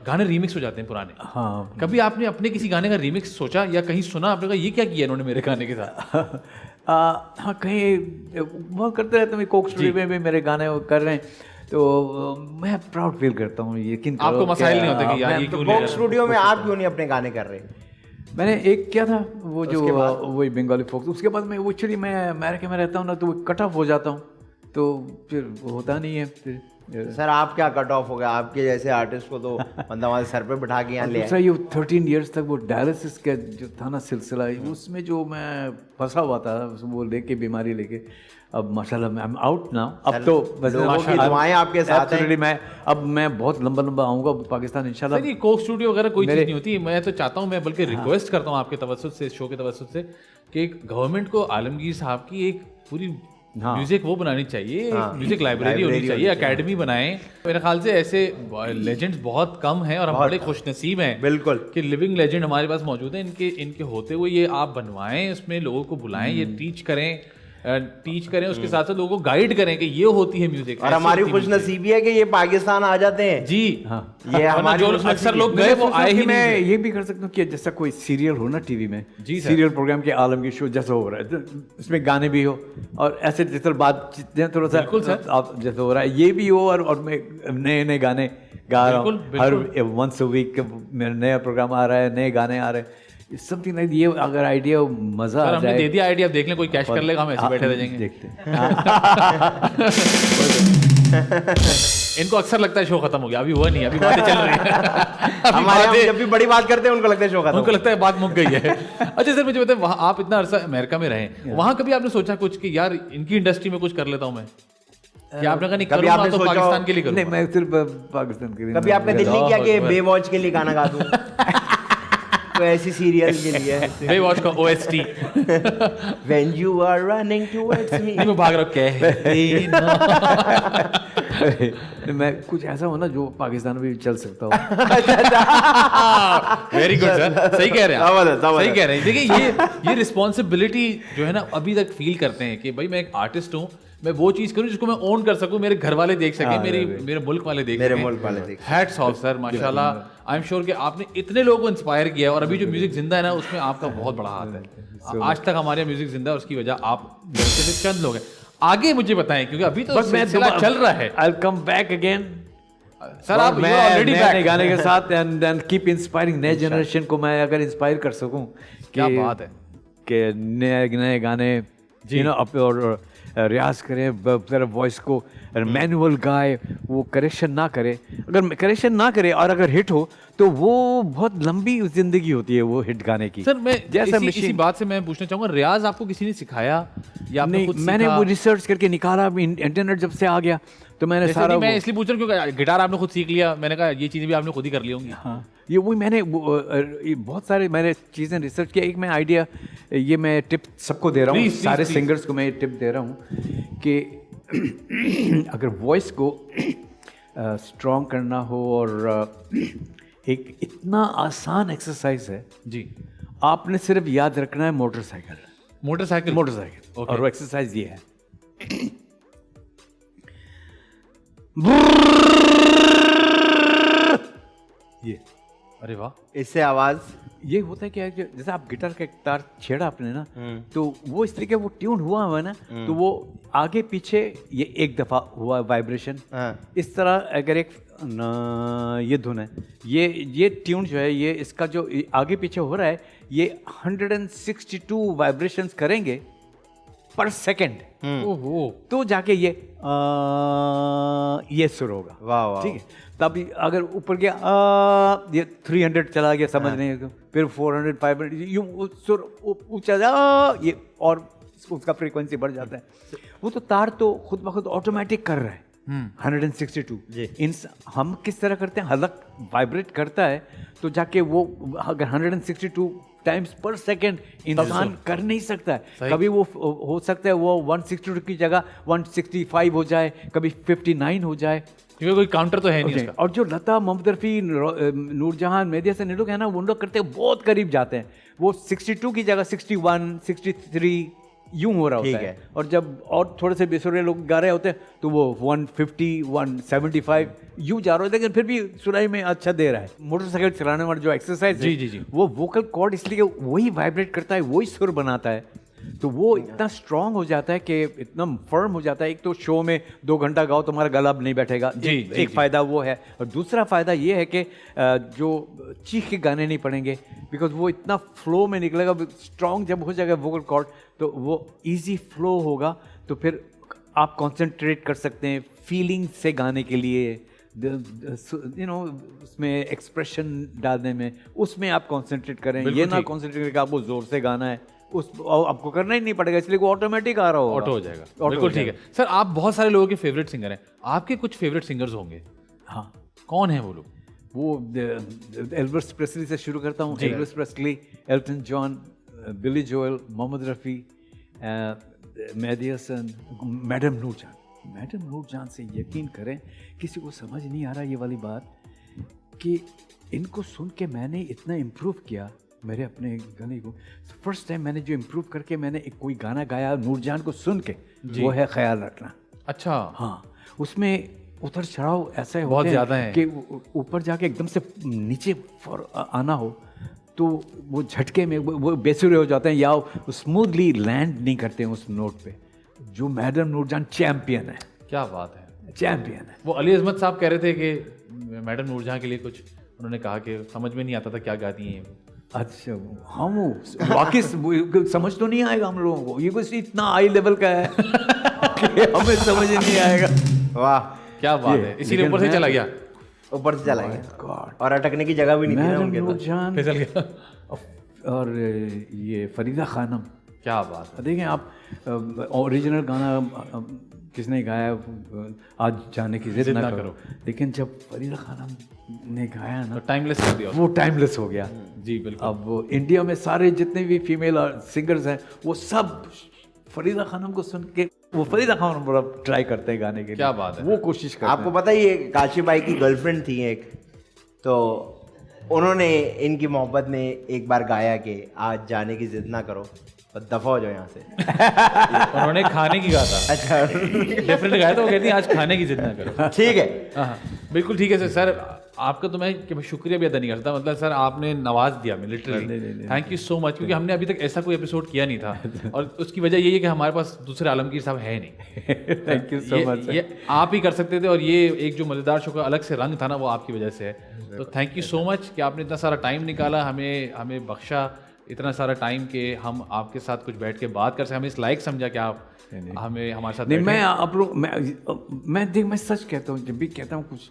गाने रीमिक्स हो जाते हैं पुराने। हाँ, कभी आपने अपने किसी गाने का रीमिक्स सोचा या कहीं सुना, आपने कहा ये क्या किया इन्होंने मेरे गाने के साथ? हाँ, कहीं बहुत करते रहते हैं, कोक स्टूडियो में भी मेरे गाने वो कर रहे हैं, तो मैं प्राउड फील करता हूँ। यकीन करो आपको मसाइल नहीं होते कि यार मैं ये तो क्यों कोक ले स्टूडियो में आप क्यों नहीं अपने गाने कर रहे? मैंने एक किया था वो जो वही बंगाली फोक्स। उसके बाद मैं एक्चुअली मैं अमेरिका में रहता हूँ ना, तो कट ऑफ हो जाता हूँ, तो फिर वो होता नहीं है फिर। सर आप क्या कट ऑफ हो गया? आपके जैसे आर्टिस्ट को तो बंदा हमारे सर पे बिठा के यहाँ ले दूसरा आए। ये 13 इयर्स तक वो डायलिसिस का जो था ना सिलसिला, उसमें जो मैं फंसा हुआ था वो लेके बीमारी लेके, अब माशाल्लाह मैं आउट नाउ। अब तो लोगों की दुआएं आपके साथ हैं। मैं बहुत लंबा आऊँगा पाकिस्तान इंशाल्लाह। सर ये कोक स्टूडियो वगैरह कोई चीज़ नहीं होती। मैं तो चाहता हूँ, मैं बल्कि रिक्वेस्ट करता हूँ आपके तवज्जुह से, शो के तवज्जुह से, कि गवर्नमेंट को आलमगीर साहब की एक पूरी म्यूजिक वो बनानी चाहिए, म्यूजिक लाइब्रेरी होनी चाहिए, एकेडमी बनाएं। मेरे ख्याल से ऐसे लेजेंड्स बहुत कम हैं और हम बड़े खुशनसीब हैं बिल्कुल कि लिविंग लेजेंड हमारे पास मौजूद हैं। इनके होते हुए ये आप बनवाएं, उसमें लोगों को बुलाएं, ये टीच करें, उसके साथ साथ लोगों को गाइड करें कि ये होती है म्यूजिक। और हमारी खुशनसीबी है कि ये पाकिस्तान आ जाते हैं। जी हाँ, ये हमारी जो खुशनसीबी अक्सर लोग है। गए वो आए ही मैं नहीं। ये भी कर सकता हूँ कि जैसा कोई सीरियल हो ना टीवी में, जी सर। सीरियल प्रोग्राम के आलमगीर शो जैसा हो रहा है, उसमें गाने भी हो और ऐसे जैसे बात थोड़ा सा बिल्कुल सर। आप जैसे हो रहा है ये भी हो, और मैं नए गाने गा रहा हूँ। बिल्कुल, हर वंस अ वीक मेरा नया प्रोग्राम आ रहा है, नए गाने आ रहे हैं, समथिंग लाइक। ये अगर आइडिया मजा सर आ हमने जाए, दे दिया आइडिया, आप देख लें, कोई कैश कर लेगा, हम ऐसे बैठे रह जाएंगे। देखते हैं। इनको अक्सर लगता है शो खत्म हो गया, अभी हुआ नहीं, अभी बातें चल रही हैं। हमारे यहाँ जब भी बड़ी बात करते हैं उनको लगता है शो खत्म। उनको लगता है बात मुक गई है। अच्छा सर मुझे बताएं, वहाँ आप इतना अरसा अमेरिका में रहे, वहाँ कभी आपने सोचा कुछ कि यार इनकी इंडस्ट्री में कुछ कर लेता हूँ मैं? कि आपने कहा नहीं कभी करूंगा आपने तो सोचा हो- पाकिस्तान के लिए नहीं, करूंगा? मैं सिर्फ पाकिस्तान के लिए कभी आपने दिल नहीं किया कि अल्लाह बेवॉच के लिए गाना गा दूं? कोई ऐसी सीरियल के लिए बे वॉच का OST When you are running towards me. नहीं मैं भाग रहा हूँ, कहते ना। नहीं, मैं कुछ ऐसा हो ना जो पाकिस्तान में भी चल सकता हो। वेरी गुड सर, सही कह रहे हैं समझ है, आप, समझ सही है। कह रहे हैं। देखिए ये रिस्पॉन्सिबिलिटी जो है ना अभी तक फील करते हैं कि भाई मैं एक आर्टिस्ट हूँ, मैं वो चीज करूँ जिसको मैं ओन कर सकूँ, मेरे घर वाले देख सकें, मेरे मुल्क वाले देख मेरे सकें। मुल्क वाले देख हैट्स ऑफ सर, माशाल्लाह। आई एम श्योर कि आपने इतने लोगों को इंस्पायर किया और अभी जो म्यूजिक जिंदा है ना उसमें आपका बहुत बड़ा हाथ है। आज तक हमारे म्यूजिक जिंदा है, उसकी वजह आप जैसे भी चंद लोग हैं। आगे मुझे बताएं क्योंकि अभी तो सिलसिला चल रहा है। I'll come back again. Sir आप मैं ऑलरेडी नए गाने के साथ एंड कीप इंस्पायरिंग नए जनरेशन को मैं अगर इंस्पायर कर सकूं क्या बात है कि नए नए गाने यू नो और रियाज करें जरा वॉइस को मैनुअल गाए, वो करेक्शन ना करे। अगर करेक्शन ना करे और अगर हिट हो तो वो बहुत लंबी जिंदगी होती है वो हिट गाने की। सर मैं जैसा इसी बात से मैं पूछना चाहूंगा, रियाज आपको किसी ने सिखाया या आपने नहीं, खुद मैंने सीखा? वो रिसर्च करके निकाला। इंटरनेट जब से आ गया तो मैंने जैसे सारा नहीं, मैं वो- इसलिए पूछ रहा हूँ क्योंकि गिटार आपने खुद सीख लिया, मैंने कहा ये चीजें भी आपने खुद ही कर ली होंगी। हाँ, ये वही मैंने ये बहुत सारे मैंने चीज़ें रिसर्च किया। एक मैं आइडिया, ये मैं टिप सबको दे रहा हूँ, Please, सारे please. सिंगर्स को मैं ये टिप दे रहा हूँ कि अगर वॉइस को स्ट्रॉन्ग करना हो और एक इतना आसान एक्सरसाइज है जी, आपने सिर्फ याद रखना है मोटरसाइकिल मोटरसाइकिल और वो एक्सरसाइज ये है। ये अरे वाह, इससे आवाज ये होता है कि जैसे आप गिटार का एक तार छेड़ा आपने ना, तो वो इस तरीके वो ट्यून हुआ हुआ है ना, तो वो आगे पीछे ये एक दफा हुआ वाइब्रेशन। हाँ। इस तरह अगर एक ना ये धुन है, ये ट्यून जो है, ये इसका जो आगे पीछे हो रहा है, ये 162 वाइब्रेशंस करेंगे पर सेकंड। ओहो, तो जाके ये सुर होगा। वाह वाह। ठीक है, तब अगर ऊपर गया ये 300 चला गया, समझ नहीं है, फिर 400 500 यूं सुर ऊंचा जा, ये और उसका फ्रीक्वेंसी बढ़ जाता है। वो तो तार तो खुद ब खुद ऑटोमेटिक कर रहा है। 162 हम किस तरह करते हैं, हलक वाइब्रेट करता है तो जाके वो अगर 162 टाइम्स पर सेकेंड इंसान कर नहीं सकता है। कभी वो हो सकता है वो 162 की जगह 165 हो जाए, कभी 59 हो जाए, क्योंकि कोई काउंटर तो है नहीं उसका। और जो लता मोहम्मद रफ़ी, नूरजहान, मेहदी हसन, ये लोग हैं ना, वो लोग करते हैं बहुत करीब जाते हैं। वो 62 की जगह 61 63 यूं हो रहा होता है। और जब और थोड़े से बेसुरे लोग गा रहे होते हैं तो वो 150 175 यूं जा रहा होता है, लेकिन फिर भी सुनाई में अच्छा दे रहा है। मोटरसाइकिल चलाने वाला जो एक्सरसाइज है, जी। वो वोकल कॉर्ड इसलिए वही वाइब्रेट करता है, वही सुर बनाता है, तो वो इतना स्ट्रांग हो जाता है कि इतना फर्म हो जाता है। एक तो शो में 2 घंटा गाओ तुम्हारा गला अब नहीं बैठेगा, एक फ़ायदा वो है। और दूसरा फ़ायदा ये है कि जो चीख के गाने नहीं पड़ेंगे, बिकॉज वो इतना फ्लो में निकलेगा। स्ट्रांग जब हो जाएगा वोकल कॉर्ड तो वो इजी फ्लो होगा, तो फिर आप कंसंट्रेट कर सकते हैं फीलिंग से गाने के लिए, यू नो उसमें एक्सप्रेशन डालने में, उसमें आप कंसंट्रेट करें। ये ना कंसंट्रेट करके आपको जोर से गाना है, उस आपको करना ही नहीं पड़ेगा, इसलिए वो ऑटोमेटिक आ रहा होगा, ऑटो हो जाएगा। बिल्कुल ठीक है सर। आप बहुत सारे लोगों के फेवरेट सिंगर हैं, आपके कुछ फेवरेट सिंगर्स होंगे, हाँ। कौन है वो लोग? वो एल्विस प्रेस्ली से शुरू करता हूँ। Elvis Presley, Elton John, Billy Joel, Mohammed Rafi, Mehdi Hassan, madam Noorjahan. Madam Noorjahan से यकीन करें किसी को समझ नहीं आ रहा ये वाली बात कि इनको सुन के मैंने इतना इम्प्रूव किया मेरे अपने गाने को। फर्स्ट टाइम मैंने जो इम्प्रूव करके मैंने एक कोई गाना गाया नूरजहान को सुन के, वो है ख्याल रखना। अच्छा, हाँ, उसमें उतर चढ़ाव ऐसे बहुत होते ज़्यादा हैं है कि ऊपर जाके एकदम से नीचे आना हो तो वो झटके में वो बेसुरे हो जाते हैं या स्मूथली लैंड नहीं करते हैं उस नोट पे। जो मैडम नूरजहान चैम्पियन है, क्या बात है, चैम्पियन है। वो अली अजमत साहब कह रहे थे कि मैडम नूरजहां के लिए कुछ उन्होंने कहा कि समझ में नहीं आता था क्या गाती हैं। अच्छा, हाँ, वो वाकई समझ तो नहीं आएगा हम लोगों को, ये कुछ इतना हाई लेवल का है कि हमें समझ नहीं आएगा। वाह, क्या बात है, इसीलिए ऊपर से चला गया, ऊपर से चला गया God. और अटकने की जगह भी नहीं थी ना मैडम उनके पास। नूरजहान फिसल गया। और ये फरीदा खानम, क्या बात है। देखें आप, ओरिजिनल गाना किसने गाया, आज जाने की जिद ना करो, लेकिन जब फरीदा खानम ने गाया ना, तो टाइमलेस कर दिया वो टाइमलेस हो गया। जी बिल्कुल। अब इंडिया में सारे जितने भी फीमेल सिंगर्स हैं वो सब फरीदा खानम को सुन के, वो फरीदा खानम बड़ा ट्राई करते हैं गाने के लिए। क्या बात है। वो कोशिश करते आपको पता ही है काशी भाई की गर्लफ्रेंड थी एक, तो उन्होंने इनकी मोहब्बत में एक बार गाया कि आज जाने की जिद ना करो, और दफा हो जाओ यहाँ से। उन्होंने खाने की कहा था। अच्छा डिफरेंट गाया था, वो कहती है आज खाने की जिद ना करो। ठीक है। हाँ बिल्कुल ठीक है सर। आपका तो मैं शुक्रिया भी अदा नहीं करता, मतलब सर आपने नवाज दिया मैं literally, thank you so much, क्योंकि हमने अभी तक ऐसा कोई एपिसोड किया नहीं था और उसकी वजह यही है कि हमारे पास दूसरे आलमगीर साहब है नहीं। Thank you so much. ये आप ही कर सकते थे और ये एक जो मज़ेदार शो का अलग से रंग था ना वो आपकी वजह से है। तो थैंक यू सो मच कि आपने इतना सारा टाइम निकाला, हमें बख्शा इतना सारा टाइम कि हम आपके साथ कुछ बैठ के बात कर सकें। हमें इस लायक समझा कि आप हमें हमारे साथ नहीं, बैठे। मैं आप लोग मैं सच कहता हूँ, जब भी कहता हूँ कुछ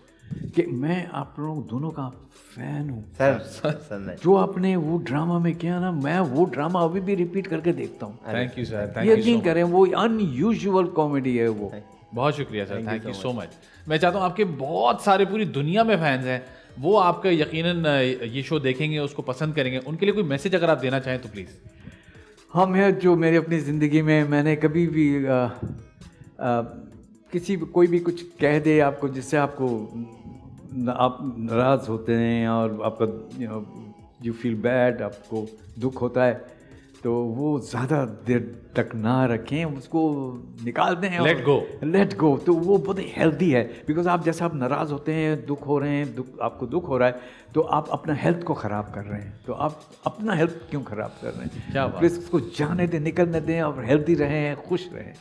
कि मैं आप लोग दोनों का फैन हूँ। सर जो आपने वो ड्रामा में किया ना, मैं वो ड्रामा अभी भी रिपीट करके देखता हूँ। Thank you sir, thank you यकीन करें, वो अनयूजुअल कॉमेडी है वो। बहुत शुक्रिया sir, thank you so much. मैं चाहता हूँ आपके बहुत सारे पूरी दुनिया में फैंस हैं, वो आपका यकीनन ये शो देखेंगे, उसको पसंद करेंगे। उनके लिए कोई मैसेज अगर आप देना चाहें तो प्लीज़। हम है जो मेरी अपनी ज़िंदगी में मैंने कभी भी कोई भी कुछ कह दे आपको जिससे आपको आप नाराज़ होते हैं और आपका यू फील बैड, आपको दुख होता है, तो वो ज़्यादा देर तक ना रखें, उसको निकाल दें। Let go. तो वो बहुत हेल्दी है, बिकॉज आप जैसे आप नाराज़ होते हैं, दुख हो रहे हैं, आपको दुख हो रहा है, तो आप अपना हेल्थ को ख़राब कर रहे हैं। तो आप अपना हेल्थ क्यों ख़राब कर रहे हैं? क्या बात। प्लीज़ उसको जाने दें, निकलने दें और हेल्दी रहें, खुश रहें।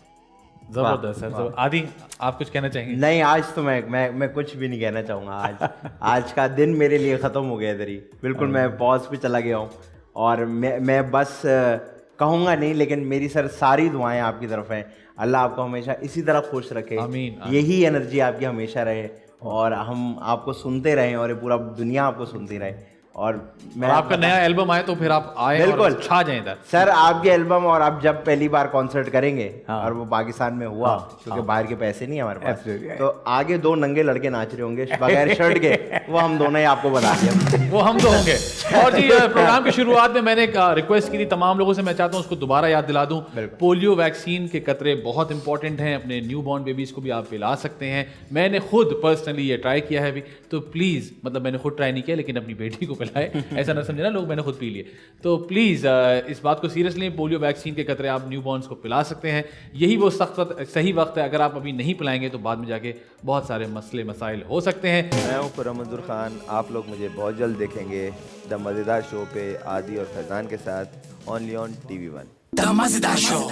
जबरदस्त सर। तो आदि आप कुछ कहना चाहेंगे? नहीं, आज तो मैं कुछ भी नहीं कहना चाहूँगा। आज का दिन मेरे लिए ख़त्म हो गया इधर ही, बिल्कुल मैं पॉज पे चला गया हूँ। और मैं बस कहूँगा नहीं, लेकिन मेरी सर सारी दुआएं आपकी तरफ हैं। अल्लाह आपको हमेशा इसी तरह खुश रखे, आमीन। यही एनर्जी आपकी हमेशा रहे और हम आपको सुनते रहें और ये पूरा दुनिया आपको सुनती रहे। और मैं आपका नया एल्बम आए तो फिर आप आए बिल्कुल और छा जाएं इधर। सर, आपके एल्बम और आप जब पहली बार कॉन्सर्ट करेंगे और वो पाकिस्तान में हुआ, क्योंकि बाहर के पैसे नहीं हमारे पास, तो आगे 2 नंगे लड़के नाच रहे होंगे बगैर शर्ट के, वो हम दोनों ही आपको बता दिया। वो हम दो होंगे। और जी प्रोग्राम की शुरुआत में मैंने एक रिक्वेस्ट की थी तमाम लोगों से, मैं चाहता हूँ उसको दोबारा याद दिला दूं। पोलियो वैक्सीन के कतरे बहुत इंपॉर्टेंट हैं, अपने न्यू बॉर्न बेबीज को भी आप पिला सकते हैं। मैंने खुद पर्सनली ये ट्राई किया है अभी, तो प्लीज़, मतलब मैंने खुद ट्राई नहीं किया लेकिन अपनी बेटी को पिलाए, ऐसा ना समझे ना लोग मैंने खुद पी लिए। तो प्लीज़ इस बात को सीरियस लें, पोलियो वैक्सीन के कतरे आप न्यू बॉर्न्स को पिला सकते हैं। यही वो सही वक्त है, अगर आप अभी नहीं पिलाएंगे तो बाद में जाके बहुत सारे मसले मसाइल हो सकते हैं। मैं हूँ खुर्रम मंजूर खान, आप लोग मुझे बहुत जल्द देखेंगे द मज़ेदार शो पे आदि और फैज़ान के साथ, only on TV1। The Mazda Show.